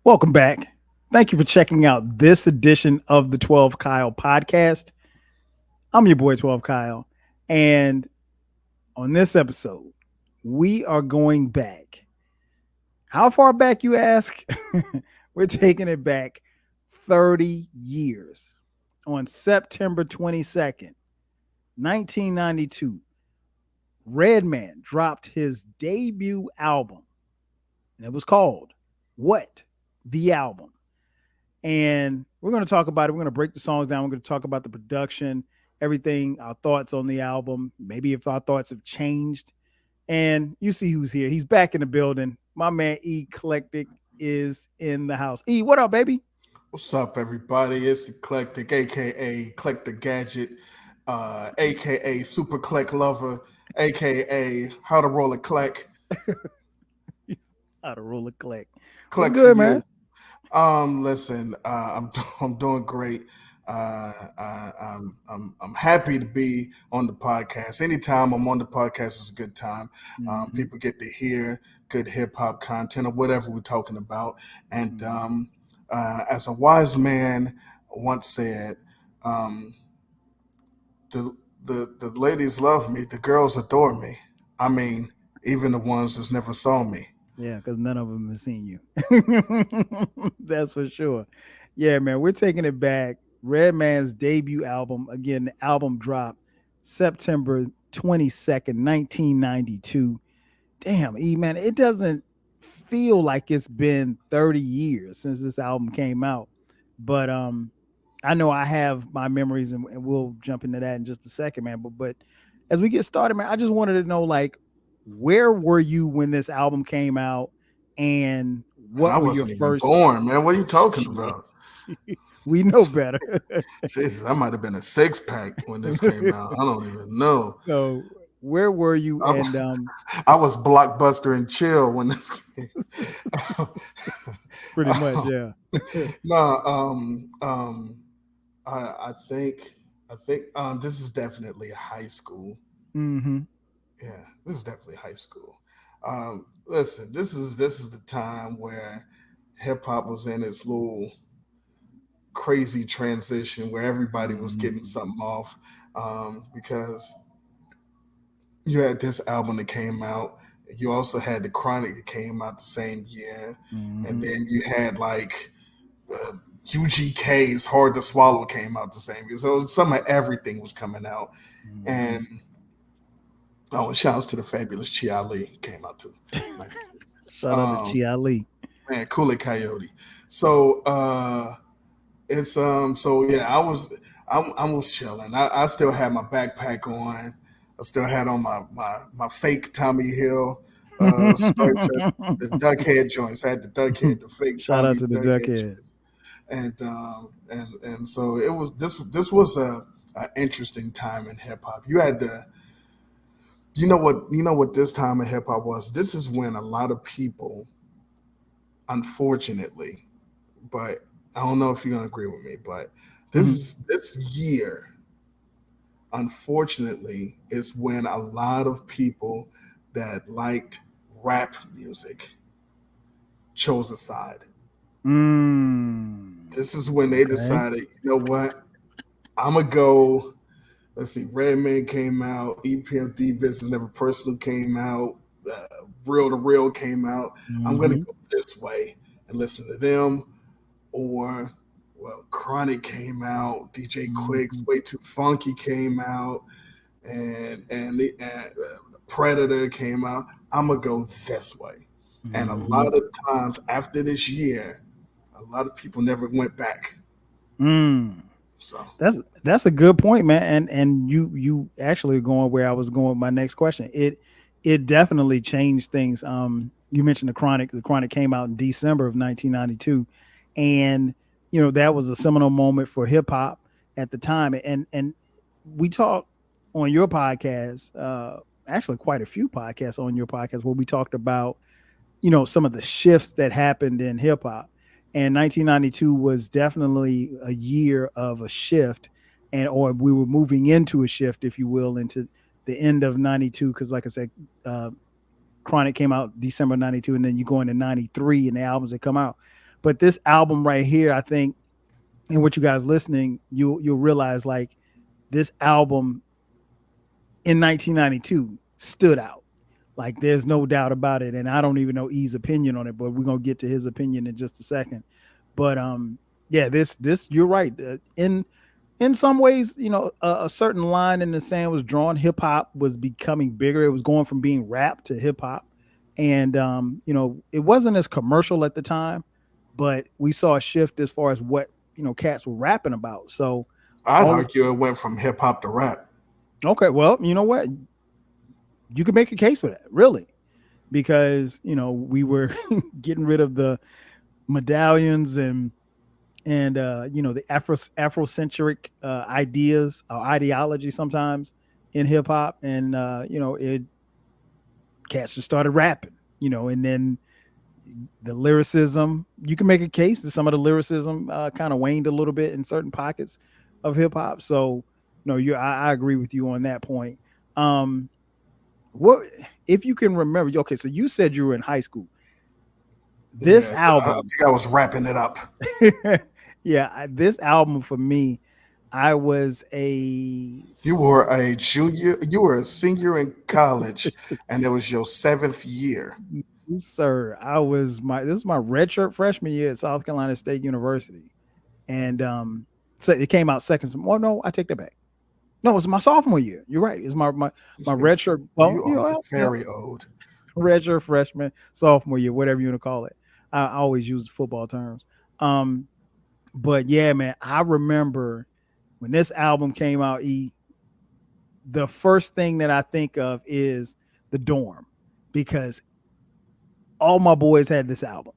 Welcome back. Thank you for checking out this edition of the 12 Kyle podcast. I'm your boy 12 Kyle. And on this episode, we are going back. How far back, you ask? We're taking it back 30 years. On September 22nd, 1992, Redman dropped his debut album. And it was called Whut Thee Album. And we're going to talk about it. We're going to break the songs down. We're going to talk about the production, everything, our thoughts on the album, maybe if our thoughts have changed. And you see who's here. He's back in the building. My man Eclectik is in the house. E, what up, baby? What's up, everybody? It's Eclectik, aka Eclectic Gadget, aka Super Click Lover, aka How to Roll a Click. How to roll a click. Click Good, man. Listen, I'm doing great. I'm happy to be on the podcast. Anytime I'm on the podcast is a good time. People get to hear good hip hop content or whatever we're talking about. And as a wise man once said, the ladies love me, the girls adore me. I mean, even the ones that never saw me. Yeah, because none of them have seen you. That's for sure. Yeah, man, we're taking it back. Redman's debut album. Again, the album dropped September 22nd, 1992. Damn, E, man, it doesn't feel like it's been 30 years since this album came out. But I know I have my memories, and we'll jump into that in just a second, man. But as we get started, man, I just wanted to know, like, where were you when this album came out, and what I were wasn't your even first? born, man. What are you talking about? We know better. Jesus, I might have been a six pack when this came out. I don't even know. So where were you? And I was Blockbuster and Chill when this came. pretty much, yeah. No, I think this is definitely high school. Mm-hmm. Yeah, this is definitely high school. Listen, this is the time where hip hop was in its little crazy transition where everybody was getting something off, because you had this album that came out. You also had the Chronic that came out the same year, and then you had like UGK's Hard to Swallow came out the same year. So some of everything was coming out, and and shouts to the fabulous Chia Lee came out too. Shout out to Chia Lee. Man, Cool Coyote. So it's so yeah, I was chilling. I still had my backpack on. I still had on my fake Tommy Hill sweatshirt, the duck head joints. I had the duck head, the fake Shout Tommy out to the duck head. And so it was this was a interesting time in hip hop. You had the you know what this time in hip hop was? This is when a lot of people, unfortunately, but I don't know if you're gonna agree with me, but this year, unfortunately, is when a lot of people that liked rap music chose a side. This is when they decided, you know what, I'm gonna go. Let's see, Redman came out, EPMD Business Never Personal came out, Real to Real came out. I'm gonna go this way and listen to them. Or, well, Chronic came out, DJ Quick's Way Too Funky came out, and the Predator came out. I'm gonna go this way. And a lot of times after this year, a lot of people never went back. So that's a good point, man. And you actually going where I was going with my next question. It definitely changed things. You mentioned the Chronic. The Chronic came out in December of 1992, and that was a seminal moment for hip hop at the time. And we talked on your podcast, actually quite a few podcasts on your podcast, where we talked about some of the shifts that happened in hip hop. And 1992 was definitely a year of a shift, or we were moving into a shift, if you will, into the end of 92. Because like I said, Chronic came out December 92, and then you go into 93 and the albums that come out. But this album right here, I think, and what you guys listening, you'll realize like this album in 1992 stood out. Like there's no doubt about it. And I don't even know E's opinion on it, but we're gonna get to his opinion in just a second. But yeah, this you're right. In some ways, a certain line in the sand was drawn. Hip hop was becoming bigger. It was going from being rap to hip hop, and it wasn't as commercial at the time, but we saw a shift as far as what cats were rapping about. So, I'd all argue it went from hip hop to rap. okay, well, you know what, you could make a case for that, really, because we were getting rid of the medallions and the Afrocentric ideas or ideology sometimes in hip hop, and it cats just started rapping, and then the lyricism. You can make a case that some of the lyricism kind of waned a little bit in certain pockets of hip hop. So no, I agree with you on that point. Um, what if you can remember? Okay, so you said you were in high school. This Yeah, I album, think I was wrapping it up. yeah, this album for me, I was a You were a junior, you were a senior in college, and it was your seventh year. sir. I was my this was my redshirt freshman year at South Carolina State University, and so it came out second. Well, no, I take that back. No, it was my sophomore year. You're right. It's my redshirt. Well, You are very old. redshirt freshman, sophomore year, whatever you want to call it. I always use football terms. Um, but yeah, man, I remember when this album came out. The first thing that I think of is the dorm, because all my boys had this album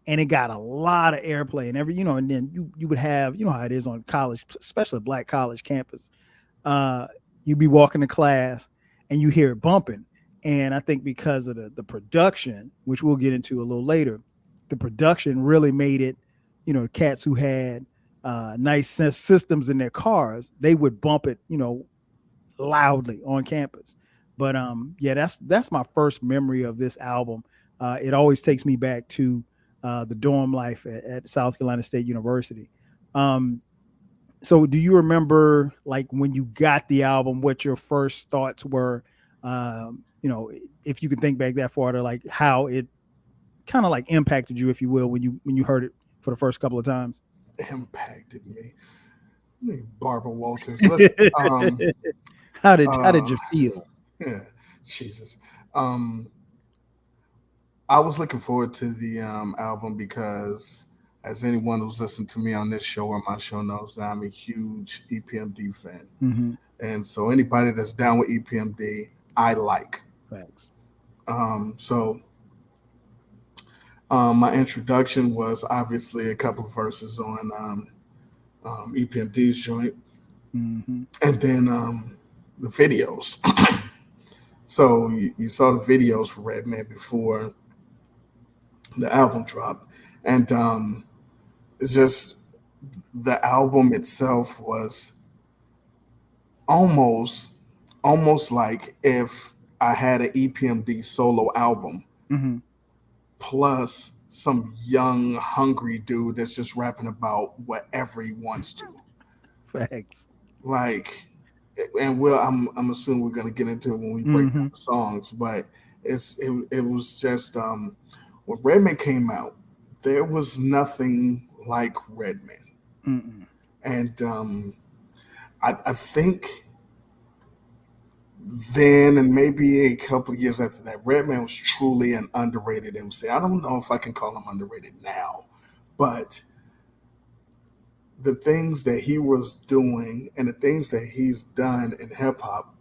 and it got a lot of airplay and and then you would have, how it is on college, especially black college campus. You'd be walking to class and you hear it bumping. And I think because of the production, which we'll get into a little later, the production really made it, cats who had nice systems in their cars, they would bump it, loudly on campus. But yeah, that's my first memory of this album. It always takes me back to the dorm life at South Carolina State University. Um, so do you remember, like, when you got the album, what your first thoughts were? If you can think back that far to like how it kind of like impacted you, if you will, when you heard it for the first couple of times. Impacted me. Barbara Walters. Listen, How did uh, you feel? yeah, Jesus. Um, I was looking forward to the album because, as anyone who's listened to me on this show or my show knows, that I'm a huge EPMD fan, Mm-hmm. and so anybody that's down with EPMD, I like. Facts. So my introduction was obviously a couple of verses on EPMD's joint, Mm-hmm. and then the videos. So you saw the videos for Redman before the album dropped, and it's just the album itself was almost almost like if I had an EPMD solo album Mm-hmm. plus some young hungry dude that's just rapping about whatever he wants to. Facts. Like, and I'm assuming we're gonna get into it when we break Mm-hmm. down the songs, but it was just when Redman came out, there was nothing like Redman, Mm-mm. and I think then and maybe a couple of years after that, Redman was truly an underrated MC. I don't know if I can call him underrated now, but the things that he was doing and the things that he's done in hip hop,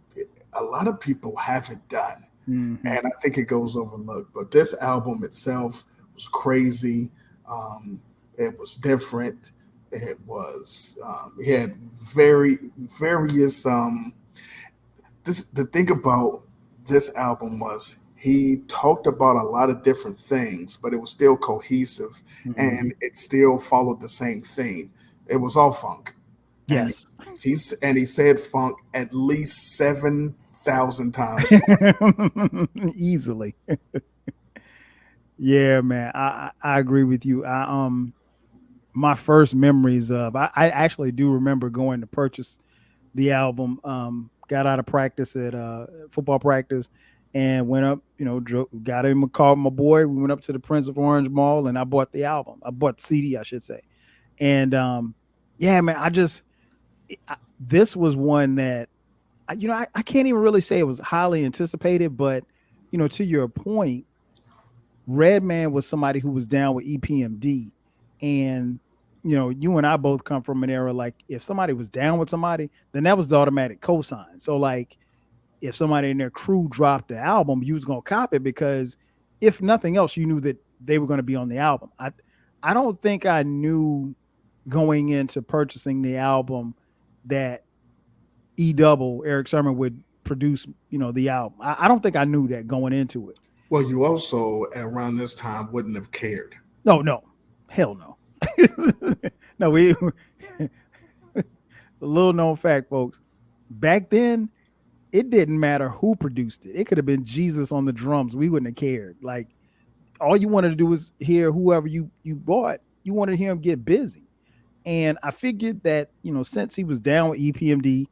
a lot of people haven't done. Mm-hmm. And I think it goes overlooked. But this album itself was crazy. It was different. It was, he had various, the thing about this album was he talked about a lot of different things, but it was still cohesive Mm-hmm. and it still followed the same theme. It was all funk, and Yes. he said funk at least 7,000 times. Easily. Yeah, man. I agree with you. my first memories of. I actually do remember going to purchase the album. Got out of practice at football practice and went up, got in my car with my boy. We went up to the Prince of Orange Mall and I bought the album. I bought the CD, I should say. And yeah, man, this was one that, I can't even really say it was highly anticipated, but, to your point, Redman was somebody who was down with EPMD. And, you and I both come from an era like if somebody was down with somebody, then that was the automatic cosign. So, like, if somebody in their crew dropped the album, you was going to cop it because if nothing else, you knew that they were going to be on the album. I don't think I knew going into purchasing the album that Eric Sermon would produce, the album. I don't think I knew that going into it. Well, you also around this time wouldn't have cared. No, hell no. No, we a little known fact, folks. Back then, it didn't matter who produced it. It could have been Jesus on the drums. We wouldn't have cared. Like all you wanted to do was hear whoever you bought. You wanted to hear him get busy. And I figured that, since he was down with EPMD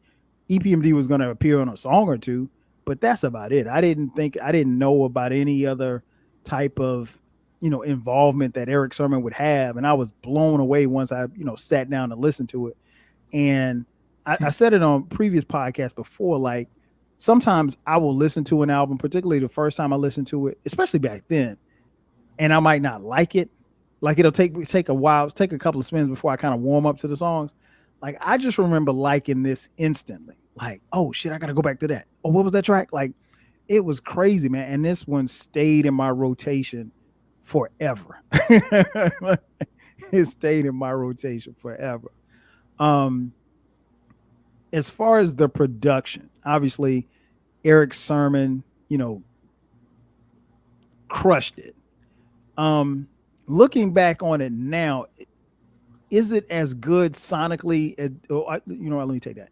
was going to appear on a song or two, but that's about it. I didn't know about any other type of, involvement that Eric Sermon would have. And I was blown away once I, sat down and listened to it. And I said it on previous podcasts before, like sometimes I will listen to an album, particularly the first time I listened to it, especially back then, and I might not like it. Like it'll take a while, take a couple of spins before I kind of warm up to the songs. Like I just remember liking this instantly. Like, oh shit, I gotta go back to that. Oh, what was that track? Like, it was crazy, man. And this one stayed in my rotation forever. It stayed in my rotation forever. As far as the production, obviously Eric Sermon, crushed it. Looking back on it now, is it as good sonically? Let me take that.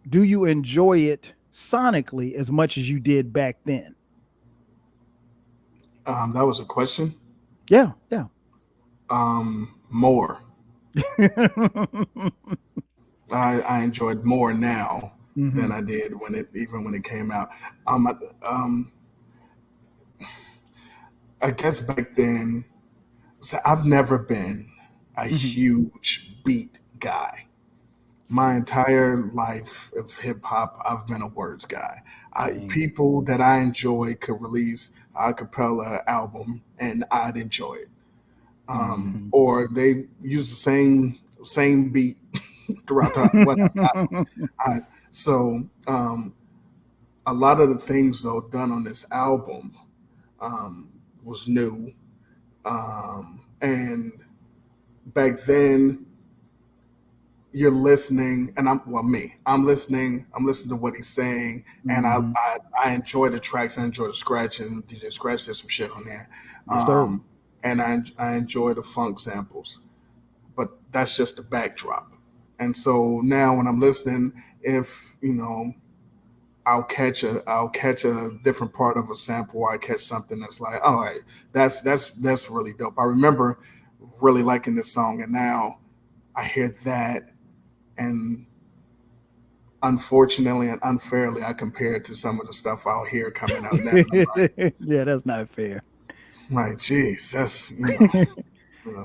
Do you enjoy it sonically as much as you did back then? That was a question. Yeah. More. I enjoyed more now than I did when it came out. I guess back then, so I've never been a huge beat guy. My entire life of hip hop, I've been a words guy. People that I enjoy could release a cappella album and I'd enjoy it. Or they use the same beat throughout the so a lot of the things though done on this album was new, and back then you're listening, and I'm listening to what he's saying, and I enjoy the tracks, I enjoy the scratching. DJ Scratch did some shit on there, and I enjoy the funk samples, but that's just the backdrop. And so now when I'm listening, if I'll catch a different part of a sample, or I catch something that's like, all right, that's really dope. I remember really liking this song, and now I hear that, and unfortunately and unfairly, I compare it to some of the stuff I'll hear coming out now. Like, yeah, that's not fair. Like, geez, that's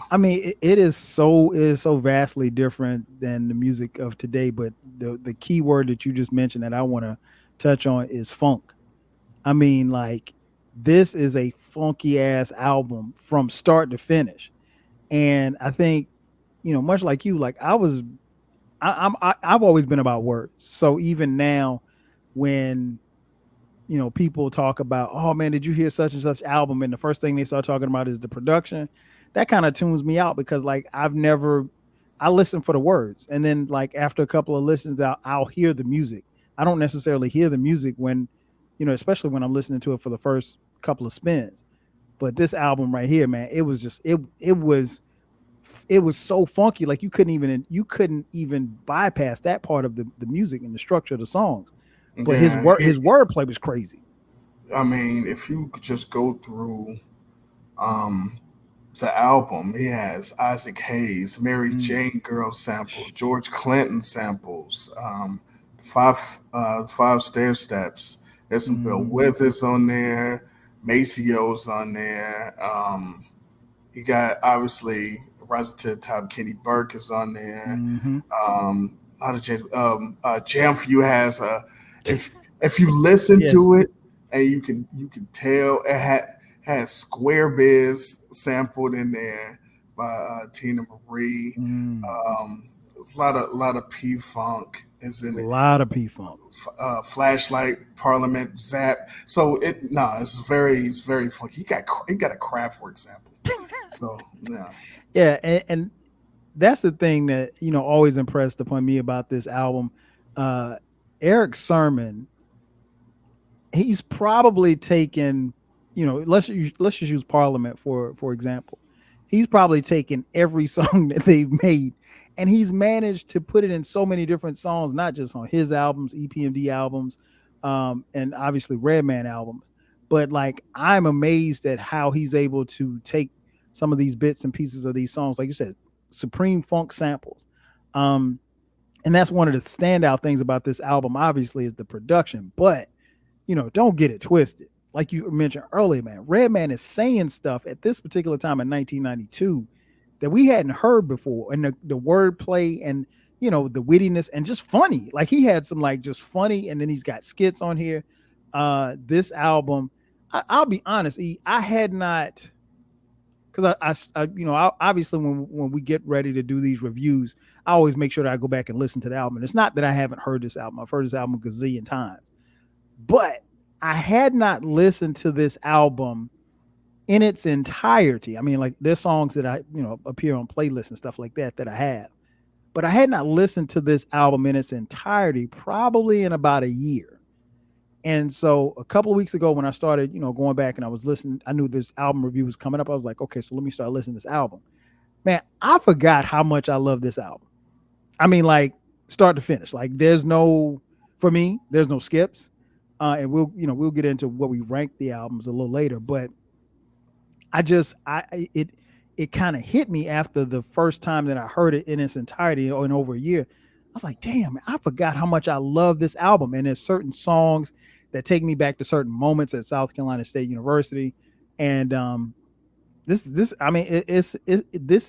I mean, it is so vastly different than the music of today. But the key word that you just mentioned that I want to touch on is funk. I mean, like this is a funky ass album from start to finish, and I think much like you, like I've always been about words. So even now, when people talk about, oh man, did you hear such and such album? And the first thing they start talking about is the production. That kind of tunes me out because like I listen for the words. And then like after a couple of listens, I'll hear the music. I don't necessarily hear the music when, especially when I'm listening to it for the first couple of spins. But this album right here, man, it was just, it was so funky. Like you couldn't even bypass that part of the music and the structure of the songs. But his wordplay was crazy. I mean, if you could just go through the album, he has Isaac Hayes, Mary Mm, Jane Girl samples, George Clinton samples, five five stair steps. There's some Bill mhm, Withers on there, Macio's on there. You got obviously Rising to the Top. Kenny Burke is on there. mhm. A lot of Jam for You has a if if you listen Yes. to it and you can tell it has Square Biz sampled in there by Tina Marie. Mm. There's a lot of P Funk is A in it. lot of P Funk. Flashlight, Parliament, Zap. So it's very funky. He got a Kraftwerk sample. So yeah. Yeah, and that's the thing that always impressed upon me about this album. Uh, Eric Sermon, he's probably taken, let's just use Parliament for example. He's probably taken every song that they've made, and he's managed to put it in so many different songs, not just on his albums, EPMD albums, and obviously Redman albums. But like, I'm amazed at how he's able to take some of these bits and pieces of these songs, like you said, Supreme Funk samples. Um, and that's one of the standout things about this album, obviously, is the production. But don't get it twisted. Like you mentioned earlier, man, Redman is saying stuff at this particular time in 1992 that we hadn't heard before, and the wordplay and the wittiness and just funny. Like, he had some like just funny, and then he's got skits on here. This album, I'll be honest, I had not, because obviously when we get ready to do these reviews, I always make sure that I go back and listen to the album. And it's not that I haven't heard this album; I've heard this album a gazillion times, but I had not listened to this album in its entirety. I mean, like, there's songs that I appear on playlists and stuff like that I have, but I had not listened to this album in its entirety probably in about a year. And so a couple of weeks ago, when I started, going back and I was listening, I knew this album review was coming up. I was like, okay, so let me start listening to this album. Man, I forgot how much I love this album. I mean, like, start to finish. Like, for me, there's no skips. And we'll get into what we rank the albums a little later. But it kind of hit me after the first time that I heard it in its entirety in over a year. I was like, damn, I forgot how much I love this album. And there's certain songs that take me back to certain moments at South Carolina State University. And this I mean, this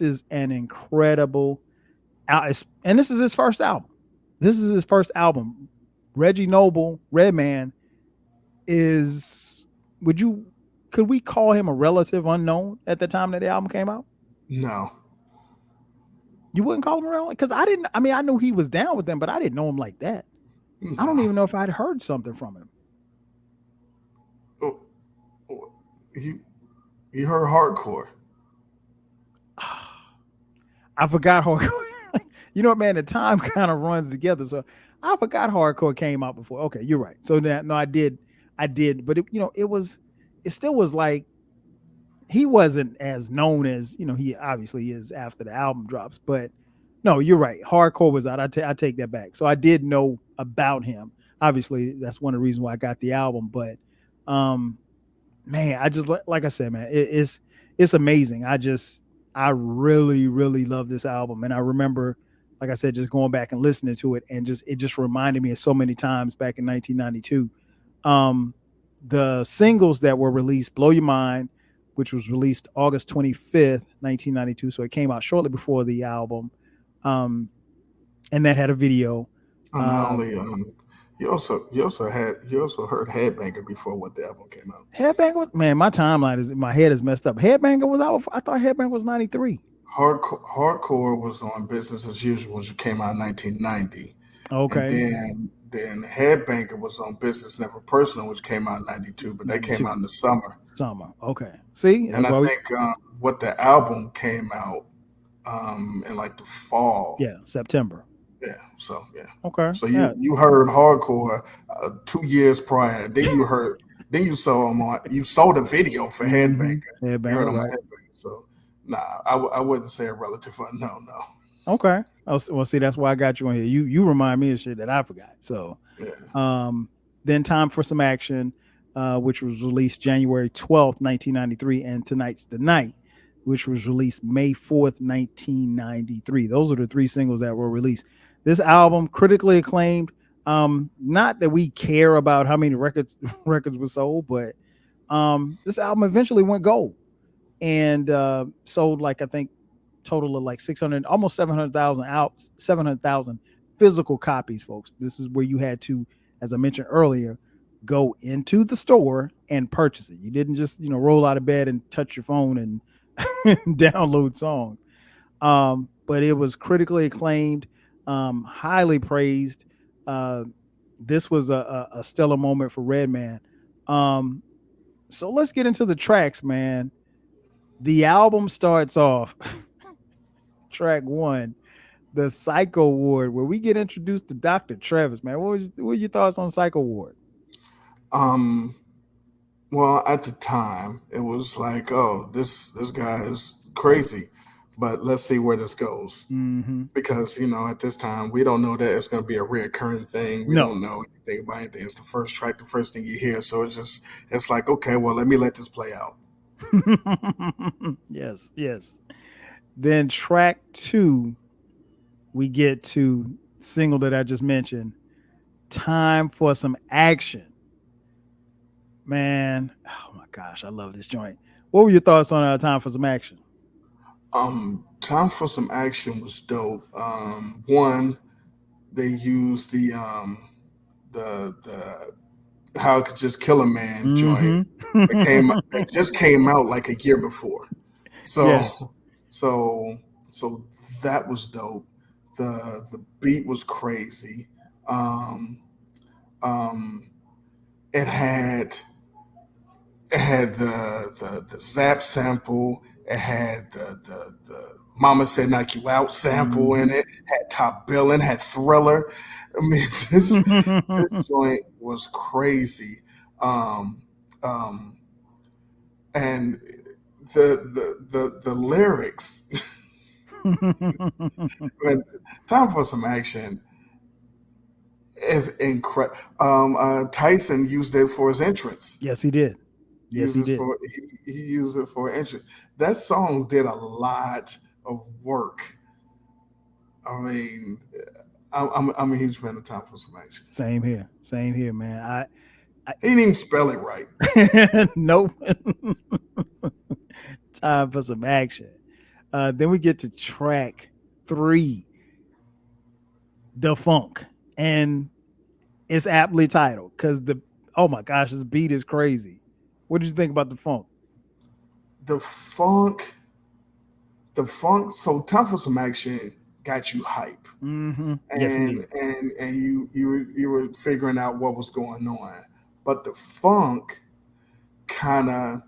is an incredible, and this is his first album. This is his first album. Reggie Noble, Redman, is could we call him a relative unknown at the time that the album came out? No. You wouldn't call him a relative? Because I knew he was down with them, but I didn't know him like that. I don't No. even know if I'd heard something from him. Oh, oh, you heard hardcore. I forgot hardcore. You know what, man? The time kind of runs together. So I forgot hardcore came out before. Okay, you're right. So that, no, I did, but it still was like, he wasn't as known as he obviously is after the album drops. But no, you're right. Hardcore was out. I take that back. So I did know about him. Obviously, that's one of the reasons why I got the album. But man, I just, like I said, man, it's amazing. I really, really love this album. And I remember, like I said, just going back and listening to it, and it just reminded me of so many times back in 1992. The singles that were released, Blow Your Mind, which was released August 25th, 1992. So it came out shortly before the album. And that had a video. Not only you also heard Headbanger before what the album came out. Headbanger was, man, my head is messed up. Headbanger was out. I thought Headbanger was 93. Hardcore was on Business as Usual, which came out in 1990. And Okay. then Headbanger was on Business Never Personal, which came out in 92, but that came 92. out in the summer. Summer. Okay. See, And that's I why think what the album came out in like the fall. September. Yeah. So yeah. Okay. So Yeah. you heard Hardcore 2 years prior. Then you saw him on. You saw the video for Headbanger. You heard Headbanger, him on right? Headbanger. So nah, I wouldn't say a relative unknown. No. Okay. Well, see, that's why I got you on here. You remind me of shit that I forgot. So, Yeah. then Time for Some Action, which was released January 12th, 1993, and Tonight's the Night. which was released May 4th, 1993. Those are the three singles that were released. This album, critically acclaimed. Not that we care about how many records were sold, but this album eventually went gold and sold like I think total of like 600, almost 700,000 out, 700,000 physical copies, folks. This is where you had to, as I mentioned earlier, go into the store and purchase it. You didn't just roll out of bed and touch your phone and download songs. But it was critically acclaimed, highly praised. Uh, this was a stellar moment for Redman. Um, so let's get into the tracks, man. The album starts off track one, the Psycho Ward, where we get introduced to Dr. Travis, man. What were your thoughts on Psycho Ward? Um, well, at the time, it was like, oh, this guy is crazy, but let's see where this goes. Mm-hmm. Because at this time, we don't know that it's going to be a reoccurring thing. We No. don't know anything about anything. It's the first track, the first thing you hear. So it's like, okay, well, let me let this play out. Yes, yes. Then track two, we get to single that I just mentioned, Time for Some Action. Man, oh my gosh, I love this joint. What were your thoughts on Time for Some Action? Time for Some Action was dope. One, they used the how it could just kill a man joint. It just came out like a year before. So Yes. so that was dope. The beat was crazy. Um, um, it had the Zap sample. It had the Mama Said Knock You Out sample in it. Had Top Billin', had Thriller. I mean, this joint was crazy. Um, um, and the lyrics. Man, Time for Some Action is incredible. Tyson used it for his entrance. Yes, he did. Yes, he did. He used it for entrance. That song did a lot of work. I mean, I'm a huge fan of Time for Some Action. Same here, man. He didn't even spell it right. Nope. Time for Some Action. Then we get to track three, The Funk, and it's aptly titled because oh my gosh, this beat is crazy. What did you think about The Funk? The funk. So Time for Some Action got you hype, Mm-hmm. and Yes, and you were figuring out what was going on, but the funk kind of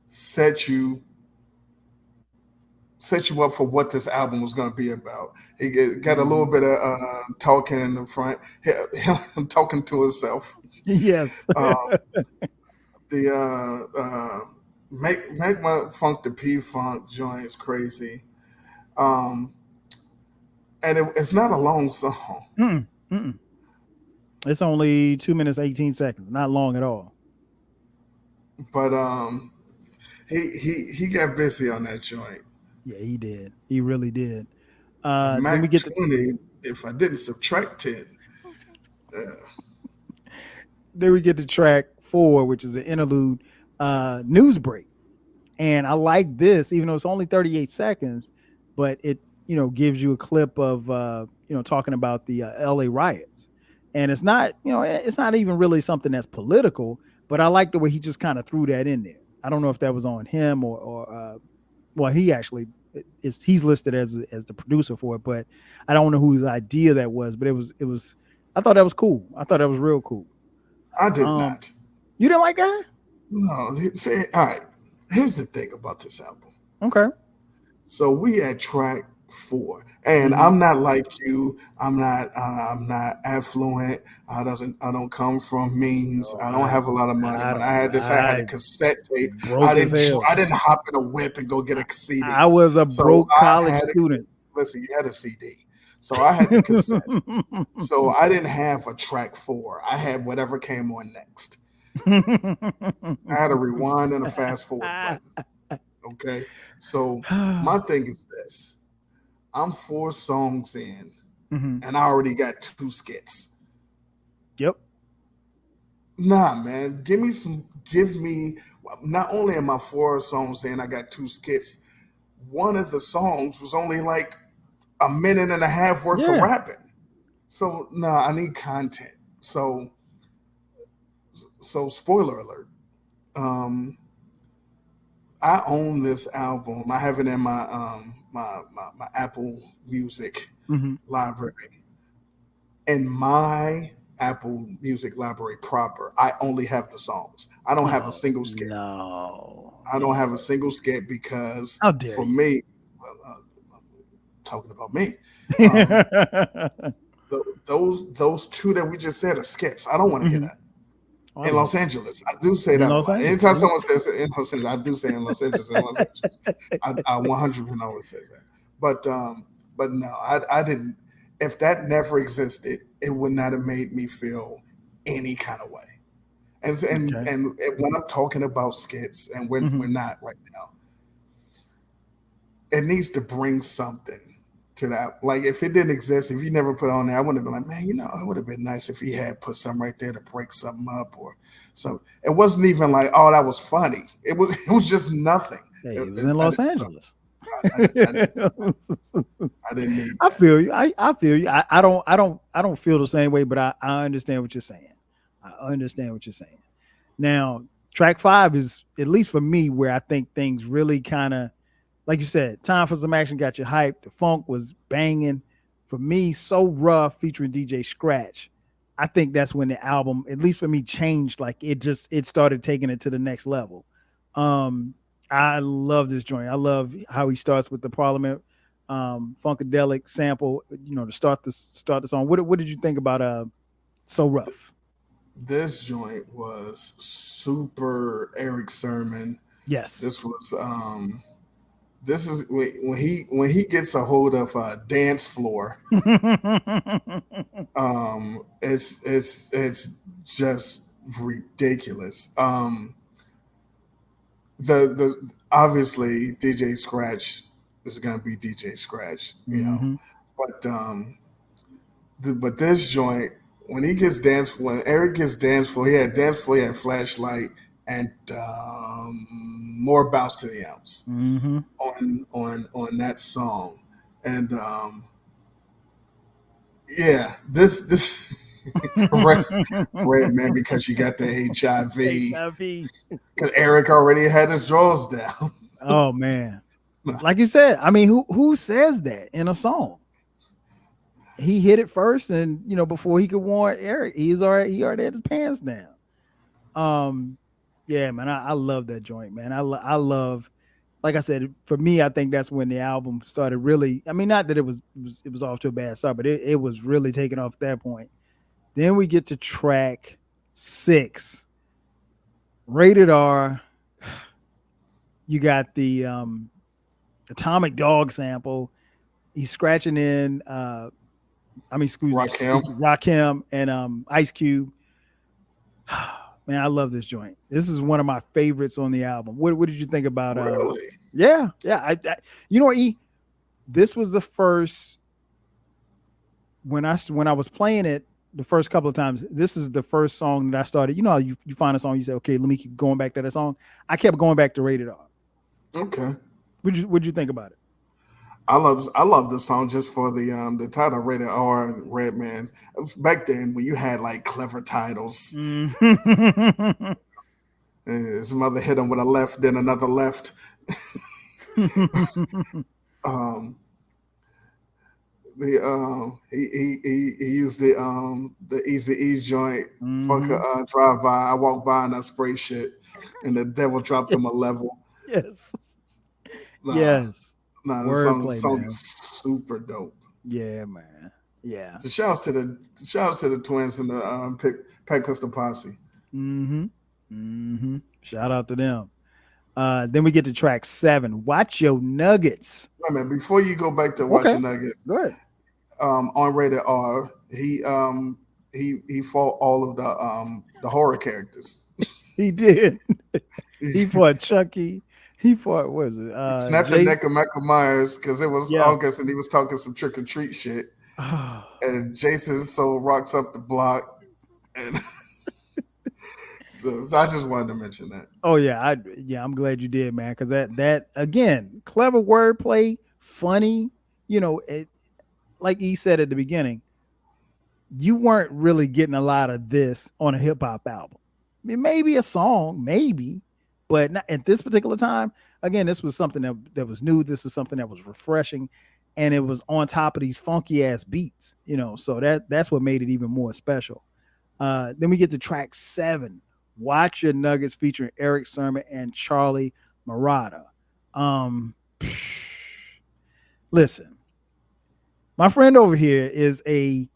set you up for what this album was going to be about. He got a little bit of talking in the front, him talking to himself. yes. Make my funk the P funk joint is crazy, um, and it's not a long song. Mm-mm. It's only 2 minutes 18 seconds, not long at all. But he got busy on that joint. Yeah, he did. He really did. And Then we Mac get to 20, if I didn't subtract 10, track four, which is an interlude, news break. And I like this, even though it's only 38 seconds, but it gives you a clip of talking about the LA riots. And it's not even really something that's political, but I like the way he just kind of threw that in there. I don't know if that was on him or well, he actually he's listed as the producer for it, but I don't know whose idea that was, but it was I thought that was cool. I thought that was real cool. I did not. You didn't like that? No, see, all right. Here's the thing about this album. Okay. So we at track 4, and I'm not like you. I'm not affluent. I don't come from means. I don't have a lot of money. When I had this, I had a cassette tape. I didn't hop in a whip and go get a CD. I was a broke college student. Listen, you had a CD. So I had the cassette. So I didn't have a track 4. I had whatever came on next. I had a rewind and a fast forward button. Okay, so my thing is this: I'm 4 songs in, Hmm. and I already got 2 skits. Yep. Nah, man, give me some. Give me. Not only am I 4 songs in, I got 2 skits. One of the songs was only like a minute and a half worth of Yeah. rapping. So nah, I need content. So spoiler alert. Um, I own this album. I have it in my Apple Music Hmm. library. In my Apple Music library proper, I only have the songs. I don't have a Oh single skit. no. I don't have a single skit because How dare for you? me, well, talking about me, um, those 2 that we just said are skits. I don't want to hear Hmm. that. Oh, I In love Los it. Angeles, I do say In that a Los lot. Angeles. Anytime Yeah. someone says in Los Angeles, I do say in Los Angeles, in Los Angeles. I 100% always says that. But no, I didn't. If that never existed, it would not have made me feel any kind of way. Okay. And when I'm talking about skits, and we're Hmm. not right now, it needs to bring something to that. Like if it didn't exist, if you never put it on there, I wouldn't have been like, man, it would have been nice if he had put something right there to break something up or something. It wasn't even like, oh, that was funny. It was just nothing. Hey, it was in I Los didn't, so Angeles. I didn't need I that. feel you. I feel you. I don't feel the same way, but I understand what you're saying. I understand what you're saying. Now, track 5 is, at least for me, where I think things really kind of, like you said, time for some action got you hyped. The funk was banging. For me, So Rough featuring DJ Scratch. I think that's when the album, at least for me, changed. Like it started taking it to the next level. Um, I love this joint. I love how he starts with the Parliament funkadelic sample, to start the song. What did you think about So Rough? This joint was super Eric Sermon. Yes. This was this is when he gets a hold of a dance floor. It's just ridiculous. The Obviously DJ Scratch is gonna be DJ Scratch, Hmm. but this joint, when Eric gets dance floor, he had flashlight and more bounce to the ounce Hmm. on that song, and yeah, this red, Redman, because you got the HIV. HIV. Because Eric already had his drawers down. Oh man. Like you said, I mean, who says that in a song? He hit it first, and before he could warn Eric, he already had his pants down. Um, yeah, man, I love that joint, man. I love, like I said, for me, I think that's when the album started really. I mean, not that it was off to a bad start, but it was really taking off at that point. Then we get to track 6, Rated R. You got the Atomic Dog sample. He's scratching in. Rakim. Rakim and Ice Cube. Man, I love this joint. This is one of my favorites on the album. What did you think about? Really? Yeah, yeah. You know what? This was the first when I was playing it the first couple of times. This is the first song that I started. You know how you find a song, you say, okay, let me keep going back to that song. I kept going back to Rated R. Okay. What'd you think about it? I love this song just for the title Rated R and Redman. Back then when you had like clever titles, Mm. his mother hit him with a left, then another left. Um, he used the Easy E joint. Fuck a Hmm. drive by. I walk by and I spray shit, and the devil dropped him a level. Yes. Nah, Yes. nah. Wordplay, Song man. is super dope. Yeah, man. Yeah. So shouts to the twins and the Pack Pistol Posse. Hmm. Hmm. Shout out to them. Then we get to track 7. Watch your nuggets. Wait a minute, before you go back to Okay. watching Nuggets, Go ahead. on Rated R, he fought all of the horror characters. He did. He fought Chucky. he fought, what was it? He snapped the Jace. neck of Michael Myers because it was Yeah. August and he was talking some trick or treat shit. Oh, And Jason's soul rocks up the block. And so I just wanted to mention that. yeah, I'm glad you did, man, because that again, clever wordplay, funny. Like he said at the beginning, you weren't really getting a lot of this on a hip hop album. I mean, maybe a song, maybe, but not at this particular time. Again, this was something that was new. This is something that was refreshing, and it was on top of these funky ass beats. So that's what made it even more special. Then we get to track 7, "Watch Your Nuggets," featuring Eric Sermon and Charlie Murata. Um, Listen, my friend over here is a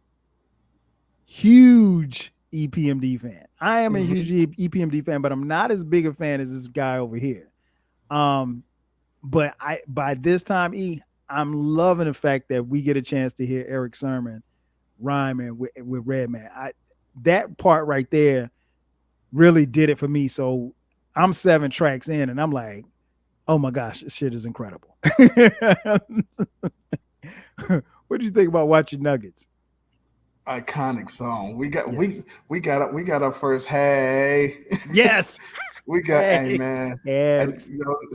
huge EPMD fan. I am a Mm-hmm. huge EPMD fan, but I'm not as big a fan as this guy over here. Um, but I by this time, I'm loving the fact that we get a chance to hear Eric Sermon rhyming with Redman. That part right there really did it for me. So I'm 7 tracks in, and I'm like, oh my gosh, this shit is incredible. What do you think about "Watching Nuggets"? Iconic song. Yes. We got our first hey. Yes. We got hey Hey. man. And Yes.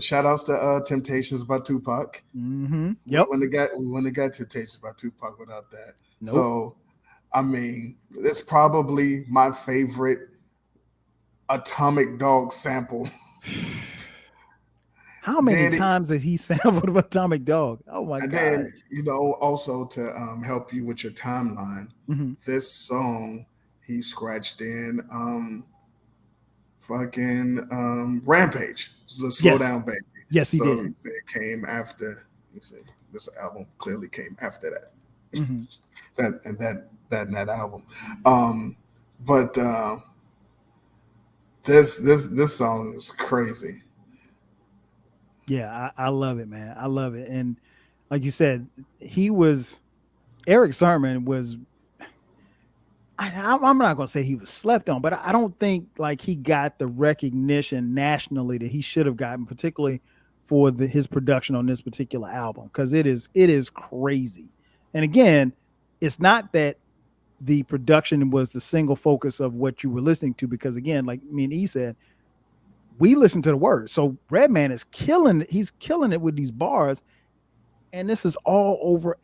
shout outs to Temptations by Tupac. Mm-hmm. Yep. We wouldn't have got Temptations by Tupac without that. Nope. So I mean, it's probably my favorite Atomic Dog sample. How many then it, times has he sampled Atomic Dog? Oh my and gosh. then also to help you with your timeline, Mm-hmm. this song he scratched in fucking Rampage, the Slow Yes. Down Baby. Yes, he So did. it came after. You see, this album clearly came after that. Mm-hmm. That album. But this song is crazy. Yeah, I love it, man. I love it. And like you said, Eric Sermon was, I'm not going to say he was slept on, but I don't think like he got the recognition nationally that he should have gotten, particularly for his production on this particular album, because it is crazy. And again, it's not that the production was the single focus of what you were listening to, because again, like me and E said, we listen to the words. So Redman is he's killing it with these bars, and this is all over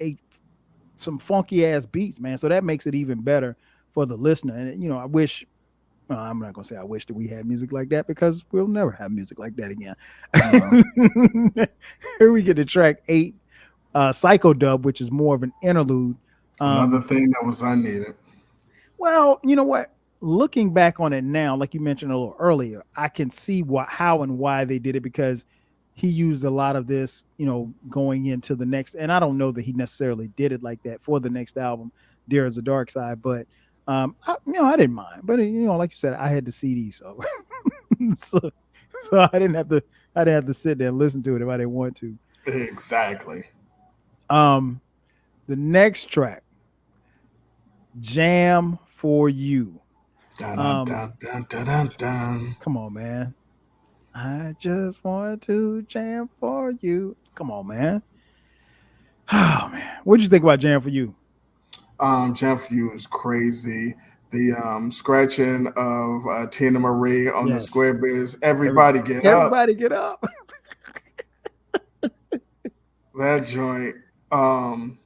some funky ass beats, man. So that makes it even better for the listener. And I wish, I'm not gonna say I wish that we had music like that, because we'll never have music like that again. Here we get to track 8, Psycho Dub, which is more of an interlude. Another Um, thing that was unneeded. Well, you know what? Looking back on it now, like you mentioned a little earlier, I can see how and why they did it, because he used a lot of this, going into the next. And I don't know that he necessarily did it like that for the next album, "There Is a Dark Side," but I didn't mind. But like you said, I had the CD, so so, so I didn't have to sit there and listen to it if I didn't want to. Exactly. Um, the next track, "Jam for You." Dun, dun, Um, dun, dun, dun, dun, dun. Come on, man. I just want to jam for you. Come on, man. Oh man, what'd you think about "Jam for You"? Jam for You is crazy. The scratching of Tina Marie on the Yes. Square Biz. Every, Everybody get up. everybody get up. That joint. Um,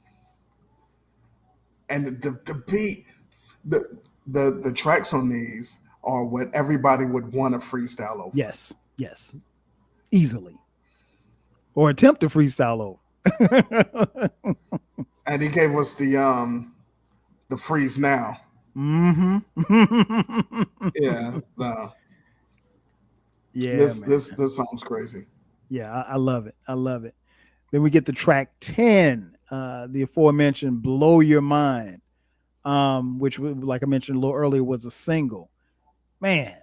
and the beat, the the tracks on these are what everybody would want to freestyle over. Yes, yes, easily, or attempt to freestyle over. And he gave us the freeze now. Mm-hmm. Yeah, no, Yeah, man. this song's crazy. Yeah, I love it. I love it. Then we get the track 10, the aforementioned "Blow Your Mind," which, like I mentioned a little earlier, was a single. Man,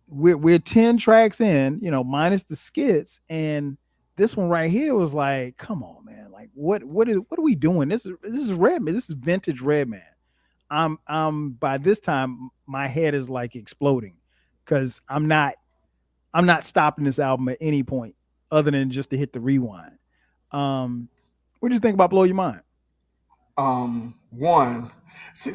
we're 10 tracks in, minus the skits, and this one right here was like, come on, man. Like, what are we doing? This is Redman. This is vintage Redman. I'm by this time my head is like exploding, because I'm not stopping this album at any point. other than just to hit the rewind. What do you think about Blow Your Mind? One, see,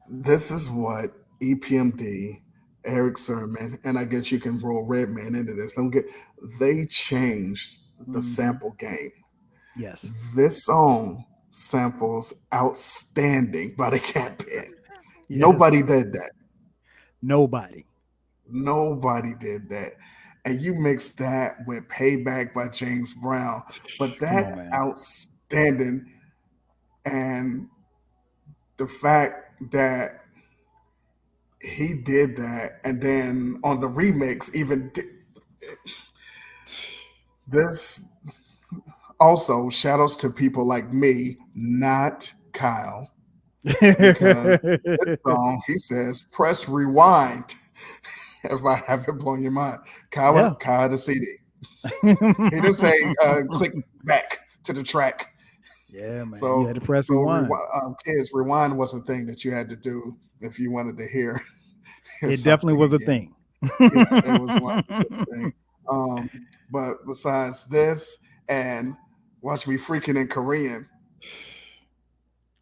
this is what EPMD, Eric Sermon, and I guess you can roll Redman into this. Don't get They changed the Mm-hmm. sample game. Yes. This song samples "Outstanding" by the Cat Band. Yes. Nobody did that. Nobody. Nobody did that. And you mix that with Payback by James Brown, but Come on, that man. outstanding, and the fact that he did that, and then on the remix, this also shout outs to people like me, not Kyle, because this song he says press rewind if I haven't blown your mind. Yeah. Kyle had a CD. He didn't say click back to the track. Yeah, man. You So had to press so rewind. kids, rewind was a thing that you had to do if you wanted to hear It definitely something was a again. thing. Yeah, it was one thing. Um, but besides this and watch me freaking in Korean,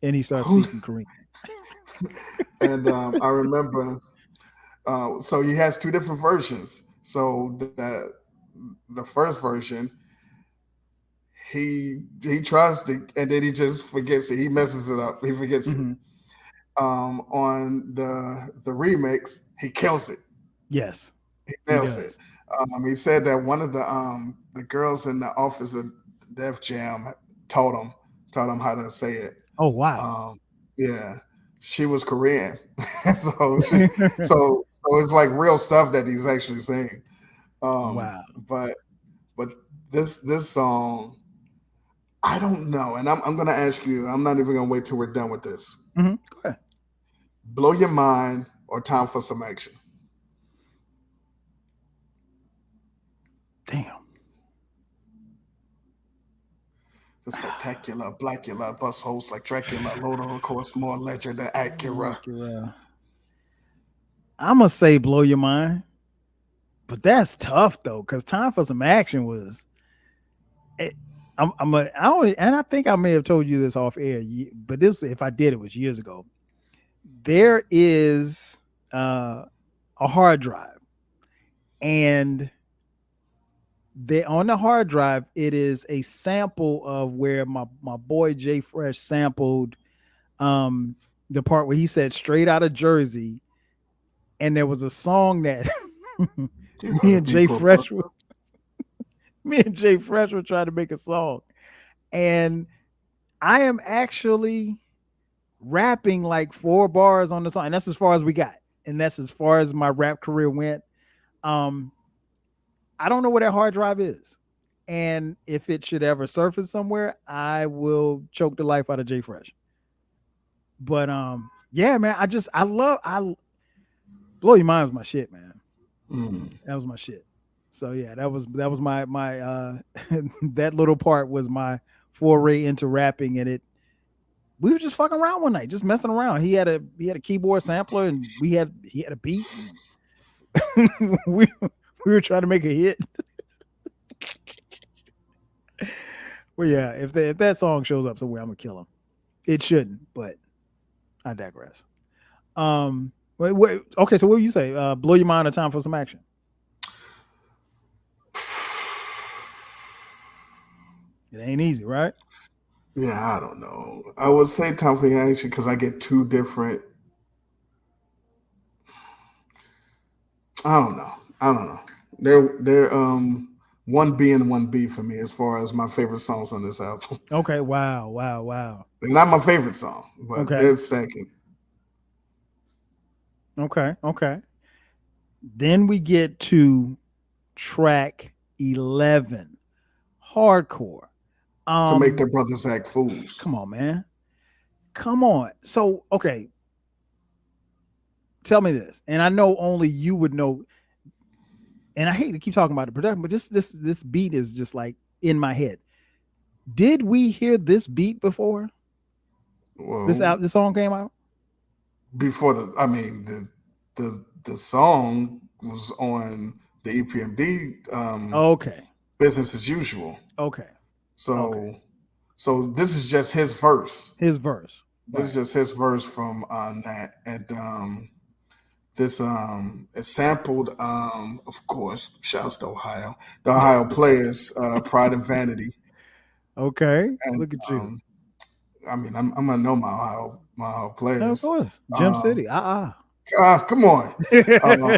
And he starts who speaking Korean. and I remember. So he has two different versions. So the first version, he tries to, and then he just forgets it. He messes it up. He forgets it. Hmm. On the remix, he kills it. Yes, He he nails it. does. He said that one of the girls in the office of Def Jam told him taught him how to say it. Oh, wow. Um, yeah, she was Korean, so so it's like real stuff that he's actually saying. Um, Wow. but but this song, I don't know, and I'm gonna ask you. I'm not even gonna wait till we're done with this. Go ahead. Blow your mind or time for some action. Damn. The spectacular, blackula, bus host like Dracula, loader, of course, more ledger than Acura. I'm gonna say blow your mind, but that's tough though, because time for some action was. It, I don't, and I think I may have told you this off air, but this, if I did, it was years ago. There is a hard drive, and they on the hard drive, it is a sample of where my boy Jay Fresh sampled um the part where he said straight out of Jersey, and there was a song that You me heard and me, Jay Papa. Fresh were me and Jay Fresh were trying to make a song. And I am actually rapping like 4 bars on the song. And that's as far as we got. And that's as far as my rap career went. Um, I don't know where that hard drive is. And if it should ever surface somewhere, I will choke the life out of Jay Fresh. But yeah, man, I blow your mind was my shit, man. Mm. That was my shit. So yeah, that was my that little part was my foray into rapping, and it we were just fucking around one night, just messing around. He had a keyboard sampler, and he had a beat, and we were trying to make a hit. Well, yeah, if that song shows up somewhere, I'm gonna kill him. It shouldn't, but I digress. Okay, so what do you say? Blow your mind or time for some action? It ain't easy, right? Yeah, I don't know. I would say time for action because I get two different. I don't know. I don't know. They're one B and one B for me as far as my favorite songs on this album. Okay. Wow. Wow. Wow. They're not my favorite song, but Okay. they're second. Okay. Okay. Then we get to track 11, hardcore. To make Um, their brothers act fools. come on, man. Come on. So, okay, tell me this, and I know only you would know. And I hate to keep talking about the production, but this beat is just like in my head. Did we hear this beat before Well, this song came out? before the song was on the EPMD Okay. business as usual. Okay. So so this is just his verse. His verse. This is Right. just his verse from that. And this is sampled, of course, shouts to Ohio, the Ohio players, Pride and Vanity. Okay. And Look at you. I mean, I'm gonna know my Ohio Of players. course. Gem Um, City. come on. Um,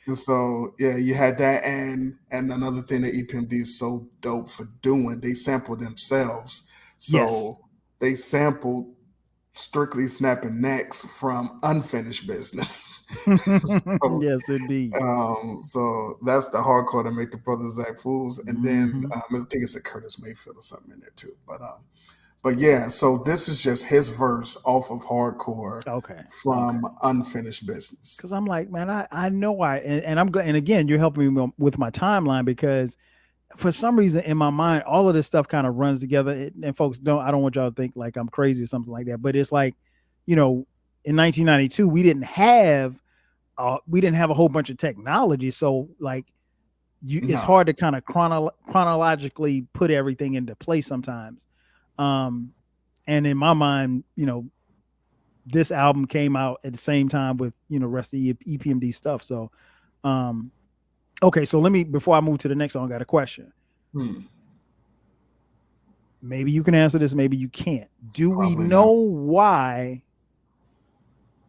and so yeah, you had that, and another thing that EPMD is so dope for doing, they sampled themselves. Yes. So they sampled Strictly Snapping Necks from Unfinished Business. so, Yes, indeed. so that's the hardcore to make the brothers act fools, and then Hmm. I think it's a Curtis Mayfield or something in there too. But yeah, so this is just his verse off of hardcore Okay. Okay. from Unfinished Business. Because I'm like, man, I know and I'm glad. And again, you're helping me with my timeline because for some reason in my mind, all of this stuff kind of runs together. And folks, I don't want y'all to think like I'm crazy or something like that. But it's like, you know, in 1992, we didn't have a whole bunch of technology. So like, it's No. hard to kind of chronologically put everything into place sometimes. Um, and in my mind, this album came out at the same time with rest of the EPMD stuff. So, um, okay, so before I move to the next song, I got a question. Hmm. Maybe you can answer this, maybe you can't. Do we Probably know not. why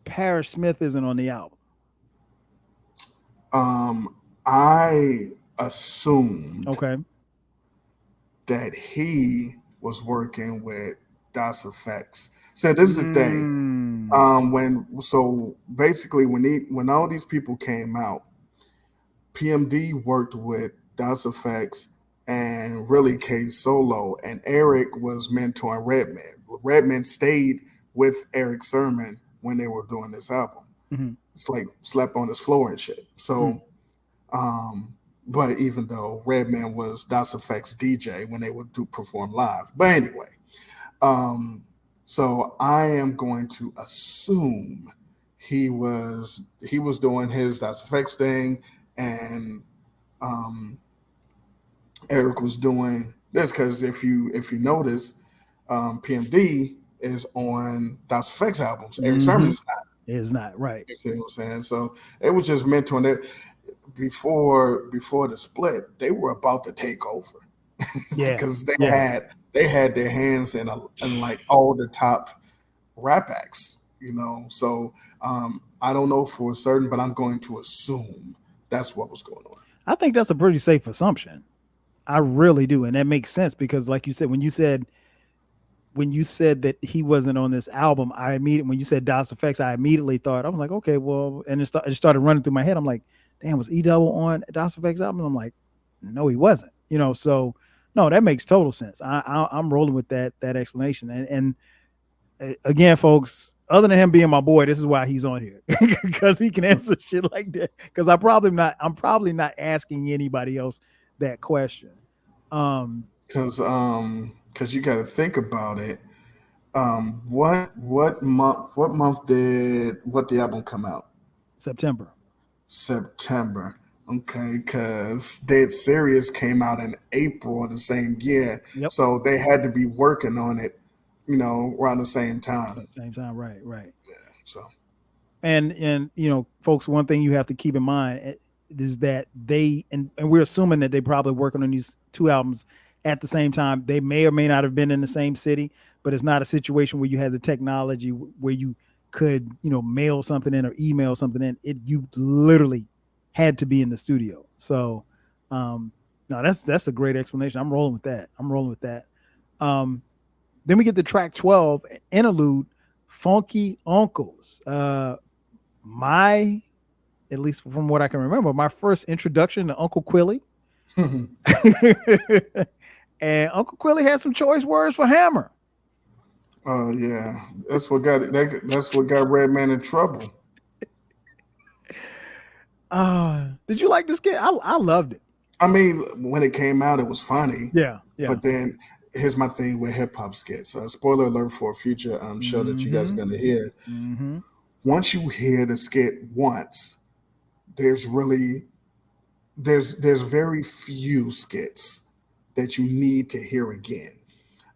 Parrish Smith isn't on the album? I assumed Okay. that he was working with DOS Effects. So this is the thing. So basically when all these people came out, PMD worked with DOS Effects and really K Solo, and Eric was mentoring Redman. Redman stayed with Eric Sermon when they were doing this album. Mm-hmm. It's like slept on his floor and shit. Mm-hmm. So but even though Redman was DOS Effects DJ when they would perform live. But anyway, um, so I am going to assume he was doing his DOS Effects thing, and um, Eric was doing this because if you notice, PMD is on DOS Effects albums. Eric Sermon Mm-hmm. is not. It's not right. You see what I'm saying? So it was just mentoring it before the split. They were about to take over Yeah. because Yeah. they had their hands in like all the top rap acts, So I don't know for certain, but I'm going to assume that's what was going on. I think that's a pretty safe assumption. I really do. And that makes sense because like you said, when you said that he wasn't on this album, when you said DOS Effects, I immediately thought, I was like, okay, well, and it started running through my head. I'm like, damn, was E Double on DOS Effects album? I'm like, no, he wasn't. So no, that makes total sense. I'm rolling with that explanation. And again, folks, other than him being my boy, this is why he's on here because he can answer shit like that. Because I'm probably not asking anybody else that question. Because you got to think about it. What month did What the album come out? September. September. Okay, because Dead Serious came out in April of the same year, Yep. so they had to be working on it, around the same time. Same time, right. Yeah. So And folks, one thing you have to keep in mind is that and we're assuming that they probably working on these two albums at the same time. They may or may not have been in the same city, but it's not a situation where you had the technology where you could mail something in or email something in. You literally had to be in the studio. So no, that's a great explanation. I'm rolling with that. Then we get the track 12 interlude, Funky Uncles. At least from what I can remember, my first introduction to Uncle Quilly. And Uncle Quilly had some choice words for Hammer. oh yeah, that's what got Redman in trouble. Did you like this kid? I loved it. I mean, when it came out, it was funny. Yeah. But then here's my thing with hip hop skits. Spoiler alert for a future show that you guys are gonna hear. Once you hear the skit once, there's really there's very few skits that you need to hear again,